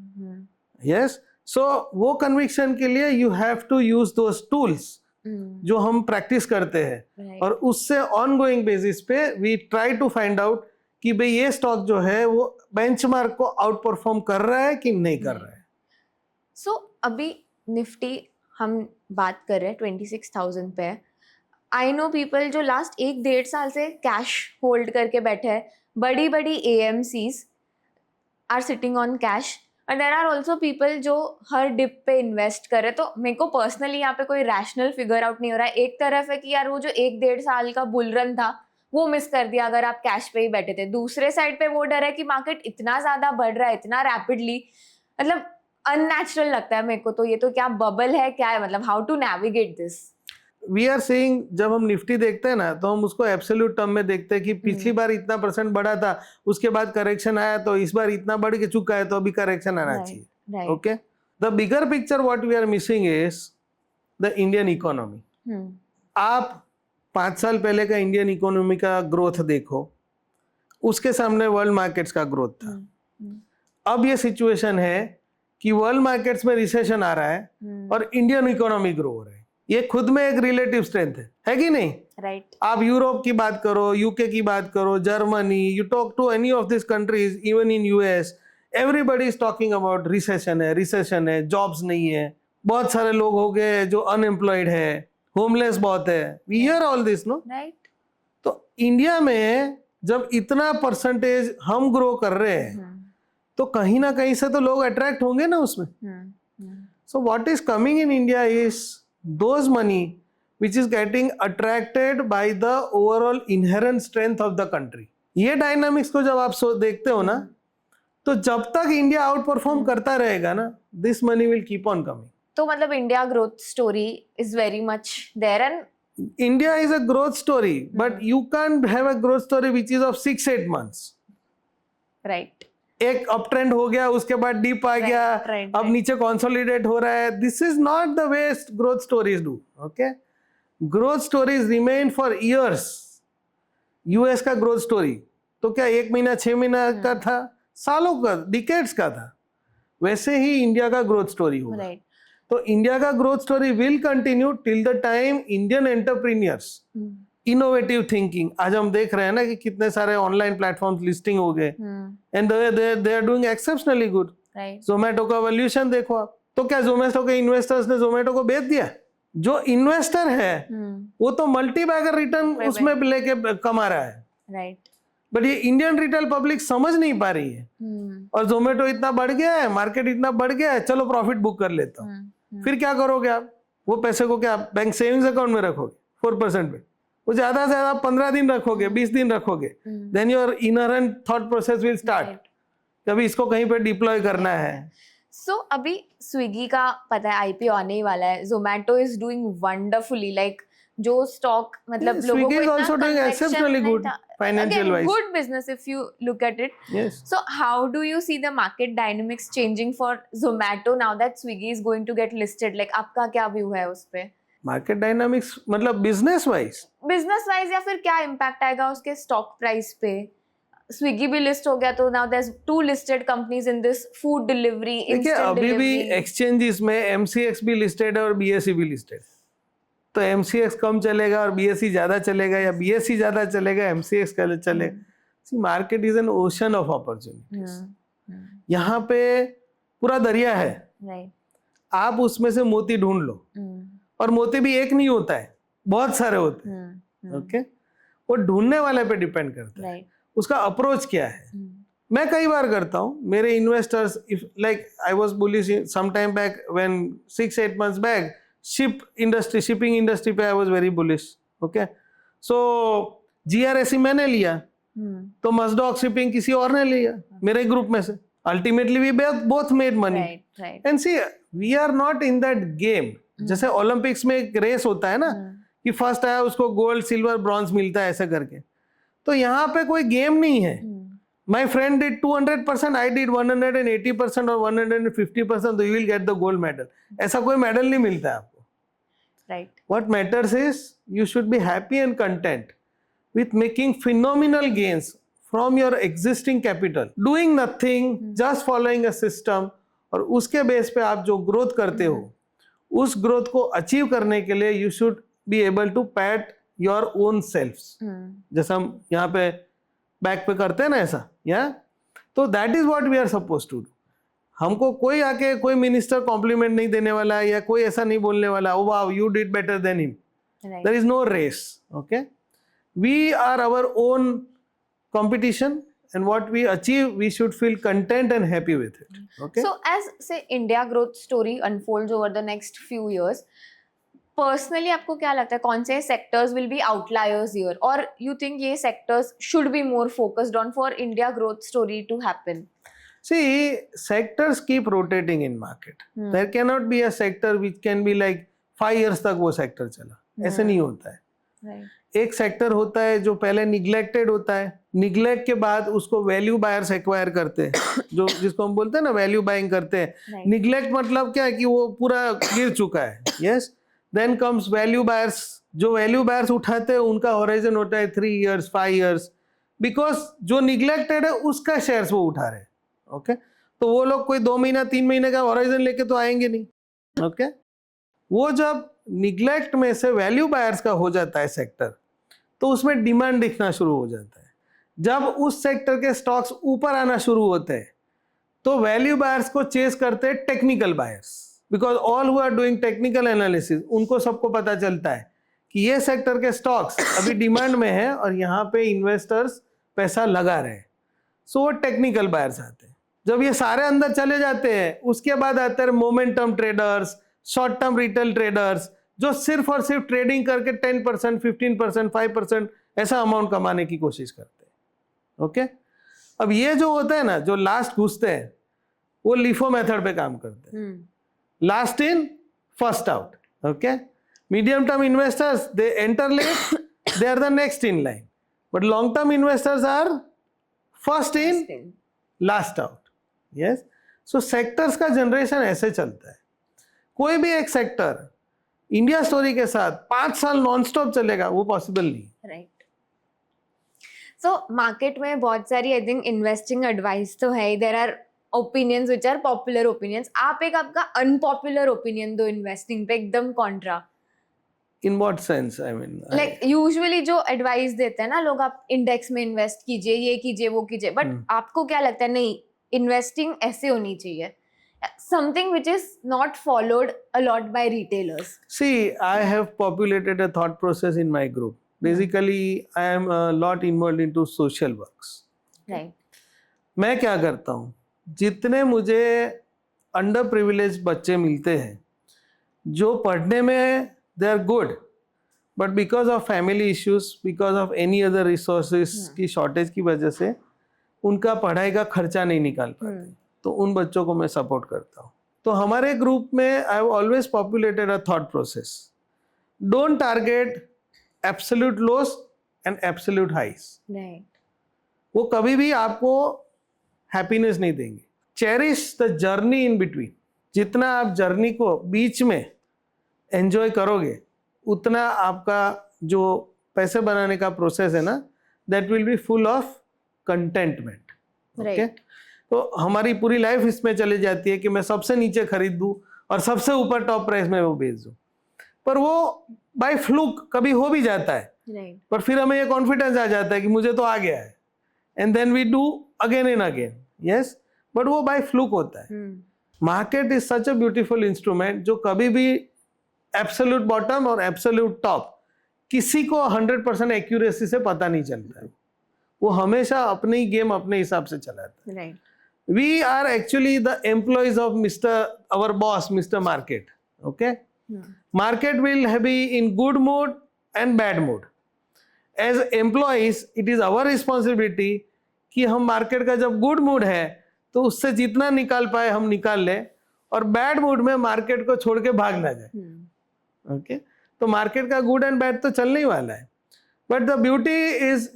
यस, सो वो कन्विक्शन के लिए you have to use those tools जो हम प्रैक्टिस करते हैं, और उससे ऑनगोइंग बेसिस पे we try to find out कि भाई ये स्टॉक जो है वो बेंचमार्क को आउट परफॉर्म कर रहा है कि नहीं कर रहा है। सो अभी निफ्टी हम बात कर रहे हैं 26,000 पे। आई नो पीपल जो लास्ट 1-1.5 साल से कैश होल्ड करके बैठे हैं, बड़ी बड़ी AMCs are sitting on cash, और देर आर ऑल्सो पीपल जो हर डिप पे इन्वेस्ट कर रहे। तो मेरे को पर्सनली यहाँ पे कोई रैशनल फिगर आउट नहीं हो रहा है। एक तरफ है कि यार वो जो 1-1.5 साल का बुल रन था वो मिस कर दिया अगर आप कैश पे ही बैठे थे। दूसरे साइड पे वो डर है कि मार्केट इतना ज्यादा बढ़ रहा है, इतना रैपिडली, मतलब अननेचुरल लगता है मेरे को। तो ये तो क्या बबल है, क्या है, मतलब how to navigate this? We are saying, जब हम निफ्टी देखते हैं ना तो हम उसको एब्सोल्यूट टर्म में देखते हैं कि पिछली बार इतना परसेंट बढ़ा था, उसके बाद करेक्शन आया, तो इस बार इतना बढ़ के चुका है तो अभी करेक्शन आना चाहिए। Okay, the bigger picture what we are missing is the Indian economy. आप 5 साल पहले का इंडियन इकोनॉमी का ग्रोथ देखो, उसके सामने वर्ल्ड मार्केट्स का ग्रोथ था। अब ये सिचुएशन है कि वर्ल्ड मार्केट्स में रिसेशन आ रहा है और इंडियन इकोनॉमी ग्रो हो रहा है। ये खुद में एक रिलेटिव स्ट्रेंथ है कि नहीं? राइट। आप यूरोप की बात करो, यूके की बात करो, Germany, you talk to any of this countries, even in US, everybody is talking about recession है, जॉब्स नहीं है, बहुत सारे लोग हो गए जो अनएम्प्लॉयड है, होमलेस बहुत है, we hear all this, no? Right. तो इंडिया में जब इतना परसेंटेज हम ग्रो कर रहे हैं तो कहीं ना कहीं से तो लोग अट्रैक्ट होंगे ना उसमें। So what is coming in India is those money which is getting attracted by the overall inherent strength of the country. ये डायनामिक्स को जब आप देखते हो ना, तो जब तक इंडिया आउट परफॉर्म करता रहेगा ना, this money will keep on coming. तो मतलब India growth story is very much there, and India is a growth story, but you can have a growth story which is of 6-8 months। Right. एक अप ट्रेंड हो गया, उसके बाद डीप आ गया, अब नीचे कंसोलिडेट हो रहा है। This is not the way growth stories do. Okay, growth stories remain for years. US का ग्रोथ स्टोरी तो क्या 1 महीना 6 महीना का था, सालों का, डिकेड्स का था। वैसे ही इंडिया का ग्रोथ स्टोरी होगा। तो इंडिया का growth story will continue till the time Indian entrepreneurs, innovative thinking, आज हम देख रहे हैं ना कि कितने सारे ऑनलाइन प्लेटफॉर्म्स लिस्टिंग हो गए, and they are doing exceptionally good. Zomato का वैल्यूएशन देखो आप, तो क्या जोमेटो के इन्वेस्टर्स ने जोमेटो को बेच दिया? जो इन्वेस्टर है वो तो मल्टी बैगर रिटर्न उसमें लेके कमा रहा है। राइट। बट ये इंडियन रिटेल पब्लिक समझ नहीं पा रही है, और जोमेटो इतना बढ़ गया है, मार्केट इतना बढ़ गया है, चलो प्रॉफिट बुक कर लेता हूँ। फिर क्या करोगे आप? वो पैसे को क्या बैंक सेविंग्स अकाउंट में रखोगे 4% पे? वो ज्यादा से ज्यादा 15 दिन रखोगे, 20 दिन रखोगे, then your inherent thought process will start, कभी इसको कहीं पे डिप्लॉय करना है। सो अभी स्विगी का पता है IPO आने ही वाला है, Zomato is doing wonderfully, like जो स्टॉक मतलब लोगों को इतना exceptionally good financial wise, good business if you look at it. Yes. So how do you see the market dynamics changing for Zomato now that Swiggy is going to get listed? Like आपका क्या व्यू है उस पे? मार्केट डायनामिक्स मतलब बिजनेस वाइज या फिर क्या इम्पैक्ट आएगा उसके स्टॉक प्राइस पे? स्विगी भी लिस्ट हो गया, तो now there is 2 listed companies in this food delivery, instant delivery. अभी भी एक्सचेंजेस में MCX भी लिस्टेड है और BSE भी लिस्टेड। तो MCX कम चलेगा और BSE ज्यादा चलेगा, या BSE ज्यादा चलेगा MCX चलेगा, see market is an ocean of opportunities. यहाँ पे पूरा दरिया है, राइट, आप उसमें से मोती ढूंढ लो, और मोती भी एक नहीं होता है, बहुत सारे होते हैं। ओके, वो ढूंढने वाले पे डिपेंड करता है, उसका अप्रोच क्या है। मैं कई बार करता हूँ, मेरे investors, if like I was bullish some time back when 6-8 months back, shipping industry पे I was very bullish. Okay, so GRSE मैंने लिया, तो मस्डॉक शिपिंग किसी और ने लिया मेरे ग्रुप में से। Ultimately we both made money. And see we are not in that game. जैसे ओलंपिक्स में एक रेस होता है ना, कि फर्स्ट आया उसको गोल्ड, सिल्वर, ब्रॉन्ज मिलता है, ऐसा करके। तो यहाँ पे कोई गेम नहीं है। My friend did 200%, I did 180% और 150%, तो you will get the gold medal. ऐसा कोई मेडल नहीं मिलता है आपको। Right, what matters is you should be happy and content with making phenomenal gains from your existing capital, doing nothing, just following a system, और उसके बेस पे आप जो ग्रोथ करते हो, उस ग्रोथ को अचीव करने के लिए you should be able to pat your own selfs, जैसा हम यहाँ पे बैक पे करते हैं ना, ऐसा। या तो that is what we are suppose to do. हमको कोई आके, कोई मिनिस्टर कॉम्प्लीमेंट नहीं देने वाला, या कोई ऐसा नहीं बोलने वाला, oh wow you did better than him. There is no race. Okay, we are our own competition, and what we achieve we should feel content and happy with it. Okay, so as say India growth story unfolds over the next few years, personally आपको क्या लगता है, कौन से sectors will be outliers here, or you think ये sectors should be more focused on for India growth story to happen? see, sectors keep rotating in market. There cannot be a sector which can be like 5 years तक वो sector चला, ऐसे नहीं होता है। Right. एक सेक्टर होता है जो पहले निग्लेक्टेड होता है, निग्लेक्ट के बाद उसको वैल्यू बायर्स एक्वायर करते हैं, जो जिसको हम बोलते हैं ना वैल्यू बाइंग करते हैं। निग्लेक्ट मतलब क्या है कि वो पूरा गिर चुका है। Yes, then comes value buyers. जो वैल्यू बायर्स उठाते हैं उनका होराइजन होता है 3 years 5 years, बिकॉज जो निग्लेक्टेड है उसका शेयर्स वो उठा रहे हैं। ओके, तो वो लोग कोई 2 महीना 3 महीने का होराइजन लेके तो आएंगे नहीं। ओके, वो जब निग्लेक्ट में से वैल्यू बायर्स का हो जाता है सेक्टर, तो उसमें डिमांड दिखना शुरू हो जाता है। जब उस सेक्टर के स्टॉक्स ऊपर आना शुरू होते हैं, तो वैल्यू बायर्स को चेस करते हैं technical buyers, because all who are doing technical analysis, उनको सबको पता चलता है कि ये सेक्टर के स्टॉक्स अभी डिमांड में है और यहाँ पे इन्वेस्टर्स पैसा लगा रहे हैं। सो वो टेक्निकल बायर्स आते हैं। जब ये सारे अंदर चले जाते हैं, उसके बाद आते हैं momentum traders, short term retail traders, जो सिर्फ और सिर्फ ट्रेडिंग करके 10%, 15%, 5% ऐसा अमाउंट कमाने की कोशिश करते हैं। ओके, अब ये जो होता है ना, जो लास्ट घुसते हैं, वो लिफो मेथड पे काम करते हैं, last in first out. Okay, medium term investors they enter late, they are the next in line, but long term investors are first in last out. Yes, so sectors का जनरेशन ऐसे चलता है। कोई भी एक सेक्टर इंडिया स्टोरी के साथ 5 साल नॉन स्टॉप चलेगा, वो पॉसिबल नहीं। राइट, सो मार्केट में बहुत सारी आई थिंक इन्वेस्टिंग एडवाइस तो है, there are opinions which are popular opinions. आप एक आपका अनपॉपुलर ओपिनियन दो इन्वेस्टिंग पे, एकदम contra. In what sense? I mean like usually जो एडवाइस देते हैं ना लोग, आप इंडेक्स में इन्वेस्ट कीजिए, ये कीजिए, वो कीजिए, बट आपको क्या लगता है, नहीं इन्वेस्टिंग ऐसे होनी चाहिए, something which is not followed a lot by retailers? See, I have populated a thought process in my group. Basically, I am a lot involved into social works. Right. मैं क्या करता हूँ, जितने मुझे अंडर प्रिविलेज बच्चे मिलते हैं जो पढ़ने में they are good, but because of family issues, because of any other resources की shortage की वजह से उनका पढ़ाई का खर्चा नहीं निकाल पाते, तो उन बच्चों को मैं सपोर्ट करता हूँ। तो हमारे ग्रुप में I have always populated a thought process, don't target absolute lows and absolute highs. वो कभी भी आपको हैप्पीनेस नहीं देंगे। Cherish the journey in between. जितना आप जर्नी को बीच में एंजॉय करोगे, उतना आपका जो पैसे बनाने का प्रोसेस है ना, that will be full of contentment. Okay, तो हमारी पूरी लाइफ इसमें चली जाती है कि मैं सबसे नीचे खरीद दूं और सबसे ऊपर टॉप प्राइस में वो बेच दूं, पर वो बाय फ्लूक कभी हो भी जाता है। पर फिर हमें ये कॉन्फिडेंस आ जाता है कि मुझे तो आ गया है, and then we do again and again. Yes, but वो by fluke होता है. Market is such a beautiful instrument जो कभी भी absolute bottom और absolute top किसी को 100% accuracy से पता नहीं चलता है. वो हमेशा अपनी गेम अपने हिसाब से चलाता है. Right. We are actually the employees of our boss, Mr. Market. Okay? Market will be in good mood and bad mood. As employees, it is our responsibility कि हम मार्केट का जब गुड मूड है तो उससे जितना निकाल पाए हम निकाल लें और बैड मूड में मार्केट को छोड़ के भाग ना जाए. ओके, तो मार्केट का गुड एंड बैड तो चलने ही वाला है, but the beauty is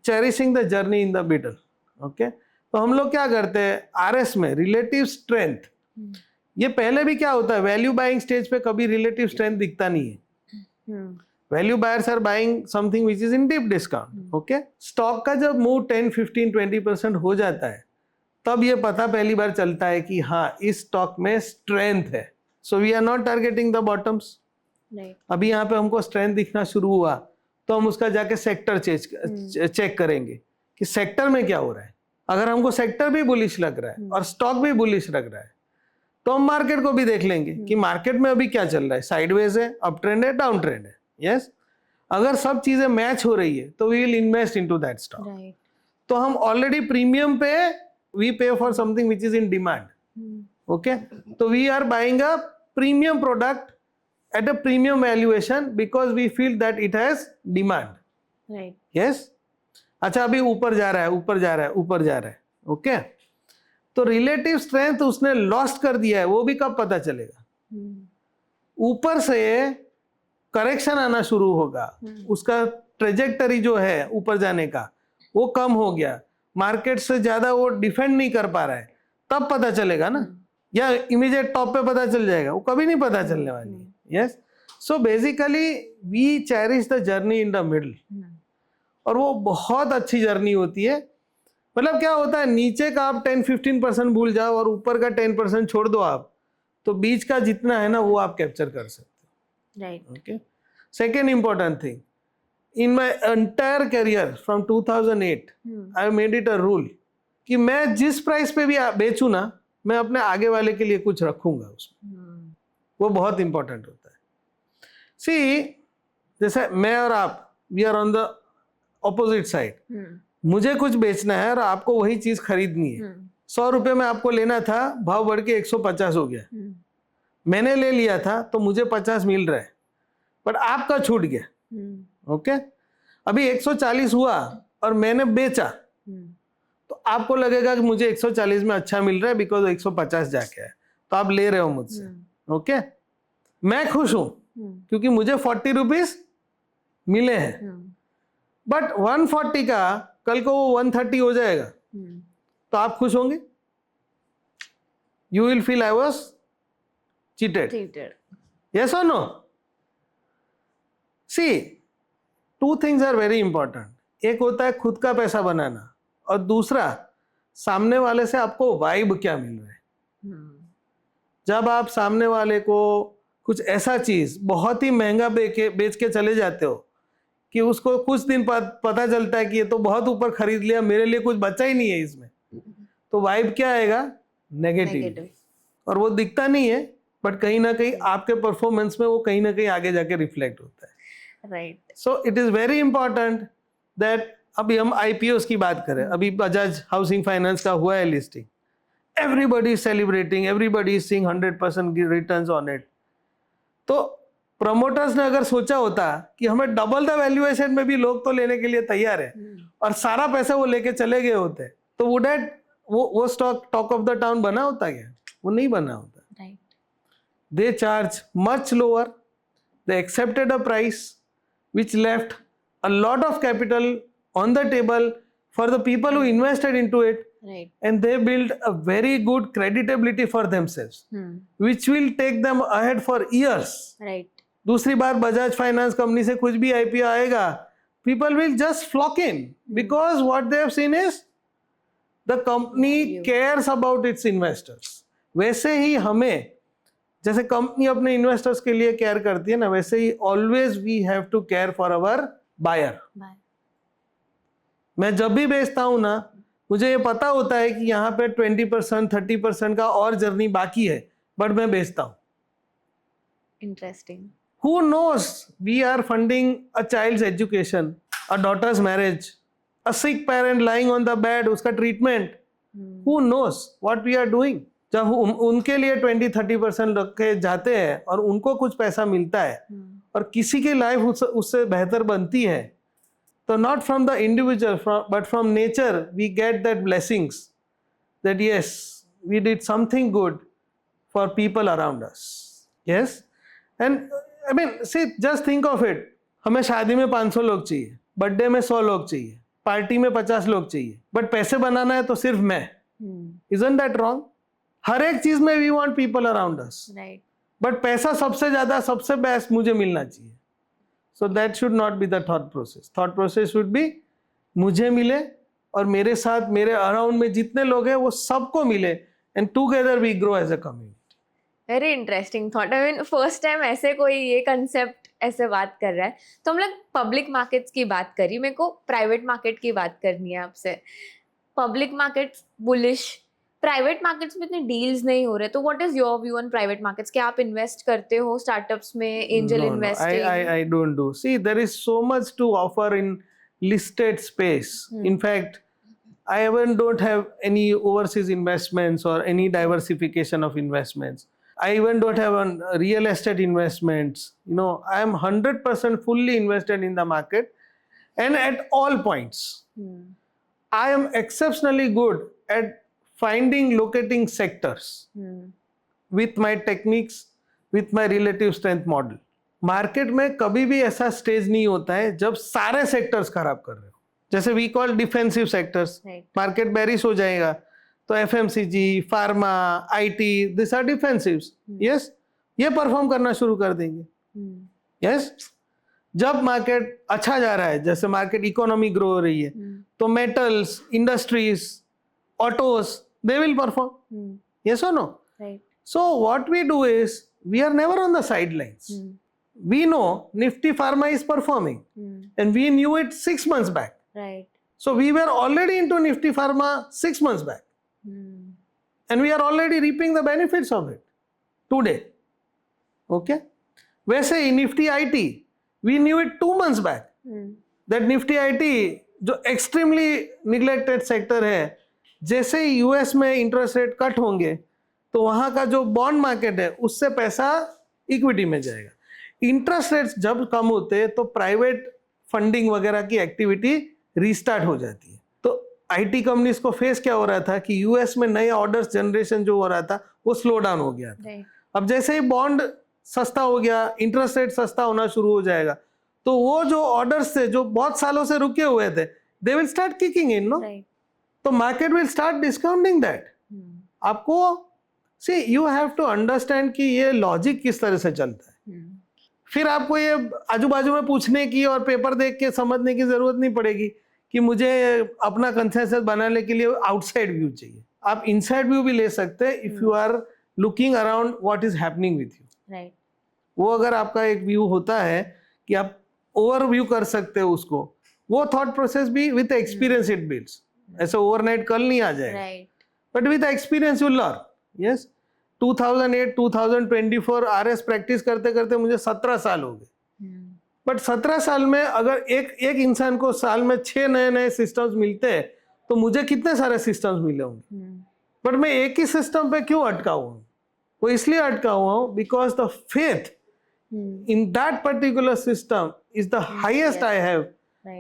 cherishing the journey in the middle. Okay, तो हम लोग क्या करते हैं आरएस में रिलेटिव स्ट्रेंथ. ये पहले भी क्या होता है, वैल्यू बाइंग स्टेज पे कभी रिलेटिव स्ट्रेंथ दिखता नहीं है. Value buyers are buying something which is in deep discount. Okay, stock का जब मूव 10, 15, 20% हो जाता है तब ये पता पहली बार चलता है कि हाँ इस स्टॉक में स्ट्रेंथ है. So we are not targeting the bottoms. अभी यहाँ पे हमको स्ट्रेंथ दिखना शुरू हुआ तो हम उसका जाके सेक्टर चेक करेंगे कि सेक्टर में क्या हो रहा है. अगर हमको सेक्टर भी बुलिश लग रहा है और स्टॉक भी बुलिश लग रहा है तो हम मार्केट को भी देख लेंगे कि मार्केट में अभी क्या चल रहा है, साइडवेज है, अप ट्रेंड है, डाउन ट्रेंड है. यस, अगर सब चीजें मैच हो रही है तो we will invest into that stock. तो हम ऑलरेडी प्रीमियम पे we pay for something which is in demand. Okay, तो we are buying a premium product at a premium valuation because we feel that it has demand. Right. Yes. अच्छा, अभी ऊपर जा रहा है, ऊपर जा रहा है, ऊपर जा रहा है. ओके, तो रिलेटिव स्ट्रेंथ उसने लॉस्ट कर दिया है, वो भी कब पता चलेगा. ऊपर से करेक्शन आना शुरू होगा, उसका ट्रेजेक्टरी जो है ऊपर जाने का वो कम हो गया, मार्केट से ज्यादा वो डिफेंड नहीं कर पा रहा है, तब पता चलेगा ना. या इमीडिएट टॉप पे पता चल जाएगा, वो कभी नहीं पता चलने वाली है. Yes, so basically we cherish the journey in the middle. और वो बहुत अच्छी जर्नी होती है. मतलब क्या होता है, नीचे का आप 10-15% भूल जाओ और ऊपर का 10% छोड़ दो आप, तो बीच का जितना है ना वो आप कैप्चर कर सकते हो. Right. Okay, second important thing, in my entire career from 2008 I made it a rule कि मैं जिस प्राइस पे भी बेचूं ना, मैं अपने आगे वाले के लिए कुछ रखूंगा उसमें. वो बहुत इंपॉर्टेंट होता है. सी, जैसे मैं और आप, we are on the opposite side. मुझे कुछ बेचना है और आपको वही चीज खरीदनी है. 100 रुपए में आपको लेना था, भाव बढ़ के 150 हो गया. मैंने ले लिया था तो मुझे 50 मिल रहा है, बट आपका छूट गया. ओके, अभी 140 हुआ और मैंने बेचा तो आपको लगेगा कि मुझे 140 में अच्छा मिल रहा है बिकॉज 150 जाके है, तो आप ले रहे हो मुझसे. ओके, मैं खुश हूं क्योंकि मुझे 40 रुपीज मिले हैं, बट 140 का कल को वो 130 हो जाएगा तो आप खुश होंगे. You will feel I was cheated. Yes और no. See, 2 things are very important. एक होता है खुद का पैसा बनाना और दूसरा सामने वाले से आपको वाइब क्या मिल रहा है. जब आप सामने वाले को कुछ ऐसा चीज बहुत ही महंगा बेच के चले जाते हो कि उसको कुछ दिन पता चलता है कि ये तो बहुत ऊपर खरीद लिया, मेरे लिए कुछ बचा ही नहीं है इसमें, तो वाइब क्या आएगा, नेगेटिव. और वो दिखता नहीं है बट कहीं ना कहीं आपके परफॉर्मेंस में वो कहीं ना कहीं आगे जाके रिफ्लेक्ट होता है. Right. So it is very important that अभी हम आईपीओस की बात करें, अभी बजाज हाउसिंग फाइनेंस का हुआ है listing, everybody is celebrating, everybody is seeing 100% returns on it. तो प्रमोटर्स ने अगर सोचा होता कि हमें डबल द वैल्यूएशन में भी लोग तो लेने के लिए तैयार है और सारा पैसा वो लेके चले गए होते, तो वुड दैट वो stock talk of the town बना होता क्या? वो नहीं बना होता. Right. They charge much lower, they accepted a price which left a lot of capital on the table for the people who invested into it. Right. And they build a very good creditability for themselves, which will take them ahead for years. Right. दूसरी बार बजाज फाइनेंस कंपनी से कुछ भी आईपीओ आएगा, people will just flock in because what they have seen is the company cares about its investors. वैसे ही हमें, जैसे कंपनी अपने इन्वेस्टर्स के लिए केयर करती है ना, वैसे ही always we have to care for our buyer. मैं जब भी बेचता हूँ ना, मुझे ये पता होता है कि यहाँ पे 20% 30% का और जर्नी बाकी है, बट मैं बेचता हूँ. Interesting. Who knows? We are funding a child's education, a daughter's marriage, a sick parent lying on the bed, उसका treatment. Who knows what we are doing? जब उनके लिए 20-30% रखे जाते हैं और उनको कुछ पैसा मिलता है और किसी की लाइफ उससे बेहतर बनती है, तो not from the individual, but from nature, we get that blessings. That yes, we did something good for people around us. Yes, and I mean, see, just think of it. हमें शादी में 500 लोग चाहिए, बर्थडे में 100 लोग चाहिए, पार्टी में 50 लोग चाहिए, बट पैसे बनाना है तो सिर्फ मैं. Isn't that wrong? हर एक चीज में we want people around us. Right. But पैसा सबसे ज्यादा सबसे बेस्ट मुझे मिलना चाहिए. So that should not be the thought process. Thought process should be मुझे मिले और मेरे साथ मेरे अराउंड में जितने लोग हैं वो सबको मिले, and together we grow as a community. Very interesting thought. I mean first time ऐसे कोई ये कंसेप्ट ऐसे बात कर रहा है. तो हम लोग पब्लिक मार्केट्स की बात करी, मेरे को प्राइवेट मार्केट की बात करनी है आपसे. Public markets bullish, private markets में इतने डील्स नहीं हो रहे, तो what is your view on private markets? क्या आप इन्वेस्ट करते हो स्टार्टअप्स में, angel investing? I don't do. See, there is so much to offer in listed space. In fact, I even don't have any overseas investments or any diversification of investments. I even don't have real estate investments. You know, I am 100% fully invested in the market, and at all points. I am exceptionally good at finding, locating sectors with my techniques, with my relative strength model. Market में कभी भी ऐसा स्टेज नहीं होता है जब सारे सेक्टर्स खराब कर रहे हो. जैसे we call defensive sectors. Market bearish हो जाएगा तो FMCG, pharma, IT, this are defensives. Yes, ये परफॉर्म करना शुरू कर देंगे. यस, जब मार्केट अच्छा जा रहा है, जैसे मार्केट इकोनॉमी ग्रो हो रही है, तो metals, industries, autos, they will perform. Yes और no? So what we do is we are never on the sidelines. We know Nifty Pharma is performing, and we knew it 6 months back. Right. So we were already into Nifty Pharma 6 months back, and we are already reaping the benefits of it today. Okay. वैसे ही Nifty IT, we knew it 2 months back. That Nifty IT जो extremely neglected sector है, जैसे ही US में interest rate कट होंगे, तो वहाँ का जो bond market है, उससे पैसा इक्विटी में जाएगा. इंटरेस्ट रेट्स जब कम होते हैं तो प्राइवेट फंडिंग वगैरह की एक्टिविटी रीस्टार्ट हो जाती है. तो आईटी कंपनीज को फेस क्या हो रहा था कि यूएस में नए ऑर्डर्स जनरेशन जो हो रहा था वो स्लो डाउन हो गया था. अब जैसे ही बॉन्ड सस्ता हो गया, इंटरेस्ट रेट सस्ता होना शुरू हो जाएगा, तो वो जो ऑर्डर्स थे जो बहुत सालों से रुके हुए थे, they will start kicking in. No, तो market will start discounting that. आपको see you have to understand कि ये लॉजिक किस तरह से चलता है. फिर आपको ये आजू बाजू में पूछने की और पेपर देख के समझने की जरूरत नहीं पड़ेगी कि मुझे अपना कंसेंसस बनाने के लिए आउटसाइड व्यू चाहिए. आप इनसाइड व्यू भी ले सकते हैं if you are looking around what is happening with you. Right. वो अगर आपका एक व्यू होता है कि आप ओवर व्यू कर सकते हो उसको, वो थॉट प्रोसेस भी विथ एक्सपीरियंस इट बिल्ड्स. ऐसे ओवरनाइट कल नहीं आ जाएगा, but with experience you learn. Yes, 2008-2024 RS practice करते करते मुझे 17 साल हो गए. बट 17 साल में अगर एक इंसान को साल में 6 नए सिस्टम्स मिलते हैं तो मुझे कितने सारे सिस्टम्स मिले होंगे. बट मैं एक ही सिस्टम पे क्यों अटका हुआ हूँ? वो इसलिए अटका हुआ हूँ because the faith in that particular system is the highest I have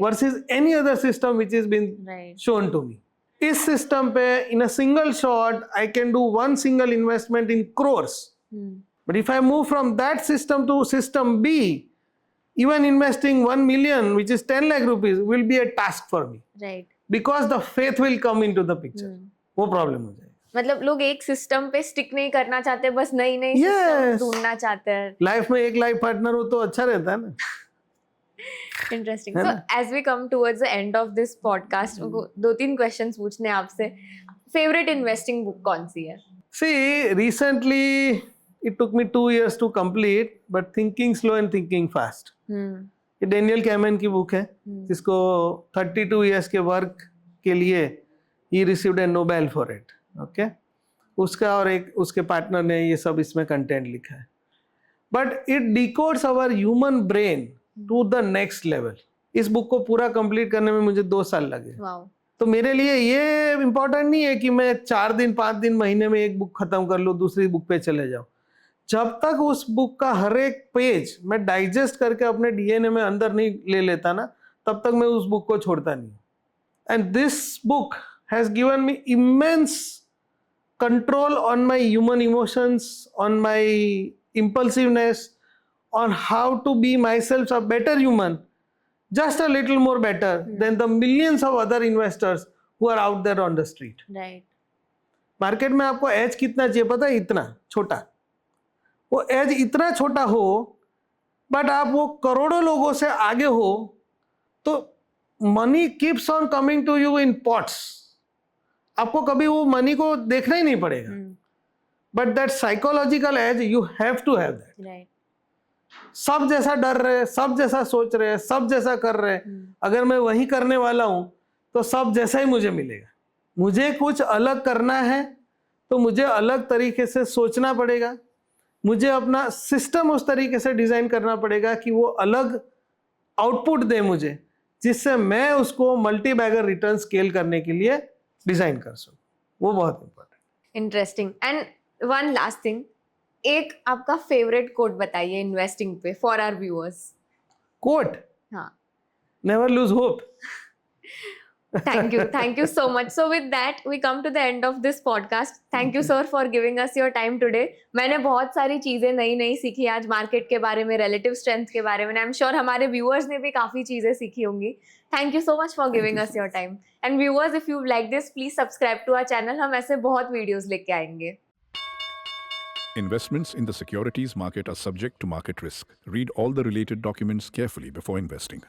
versus any other system which is been shown to me. इस सिस्टम पे in a single shot I can do one single investment in crores. But if I move from that system to system B, even investing 1 million, which is 10 lakh rupees, will be a task for me. Right. Because the faith will come into the picture. वो प्रॉब्लम हो जाएगी. मतलब लोग एक सिस्टम पे स्टिक नहीं करना चाहते, बस नई सिस्टम ढूंढना चाहते हैं. लाइफ में एक लाइफ पार्टनर हो तो अच्छा रहता है ना. Interesting. So as we come towards the end of this podcast, 2-3 questions पूछने आपसे. फेवरेट इन्वेस्टिंग बुक कौन सी है? See, recently it took me 2 years to complete, but Thinking Slow and Thinking Fast. ये डेनियल कैमन की बुक है जिसको 32 इयर्स के वर्क के लिए he received A Nobel for it. Okay, उसका और एक उसके पार्टनर ने ये सब इसमें कंटेंट लिखा है। But it decodes our human brain to the next level. इस बुक को पूरा कंप्लीट करने में मुझे 2 साल लगे। तो मेरे लिए ये इम्पोर्टेंट नहीं है कि मैं 4 दिन 5 दिन महीने में एक बुक खत्म कर लूँ, दूसरी बुक पे चले जाऊँ। जब तक उस बुक का हर एक पेज मैं डाइजेस्ट करके अपने डीएनए में अंदर नहीं ले लेता ना, तब तक मैं उस बुक को छोड़ता नहीं। And this book has given me immense control on my human emotions, on my impulsiveness, on how to be myself a better human, just a little more better than the millions of other investors who are out there on the street. Right. Market में आपको एज कितना चाहिए पता है? इतना छोटा। वो एज इतना छोटा हो बट आप वो करोड़ों लोगों से आगे हो तो money keeps on coming to you in pots. आपको कभी वो मनी को देखना ही नहीं पड़ेगा। But that psychological edge you have to have that. सब जैसा डर रहे, सब जैसा सोच रहे, सब जैसा कर रहे, अगर मैं वही करने वाला हूं तो सब जैसा ही मुझे मिलेगा। मुझे कुछ अलग करना है तो मुझे अलग तरीके से सोचना पड़ेगा, मुझे अपना सिस्टम उस तरीके से डिजाइन करना पड़ेगा कि वो अलग आउटपुट दे मुझे, जिससे मैं उसको मल्टी बैगर रिटर्न स्केल करने के लिए डिजाइन कर सकूं। वो बहुत important. Interesting. And one last thing, एक आपका फेवरेट कोट बताइए इन्वेस्टिंग पे फॉर आवर व्यूअर्स। कोट? हाँ। Never lose hope. Thank you so much. So with that we come to the end of this podcast. Thank you sir for giving us your time today. मैंने बहुत सारी चीजें नई सीखी आज मार्केट के बारे में, रिलेटिव स्ट्रेंथ के बारे में। आई एम श्योर हमारे व्यूअर्स ने भी काफी चीजें सीखी होंगी। Thank you so much for giving us your time. And viewers, if you like this please subscribe to our channel. हम ऐसे बहुत वीडियोस लेके आएंगे। Investments in the securities market are subject to market risk. Read all the related documents carefully before investing.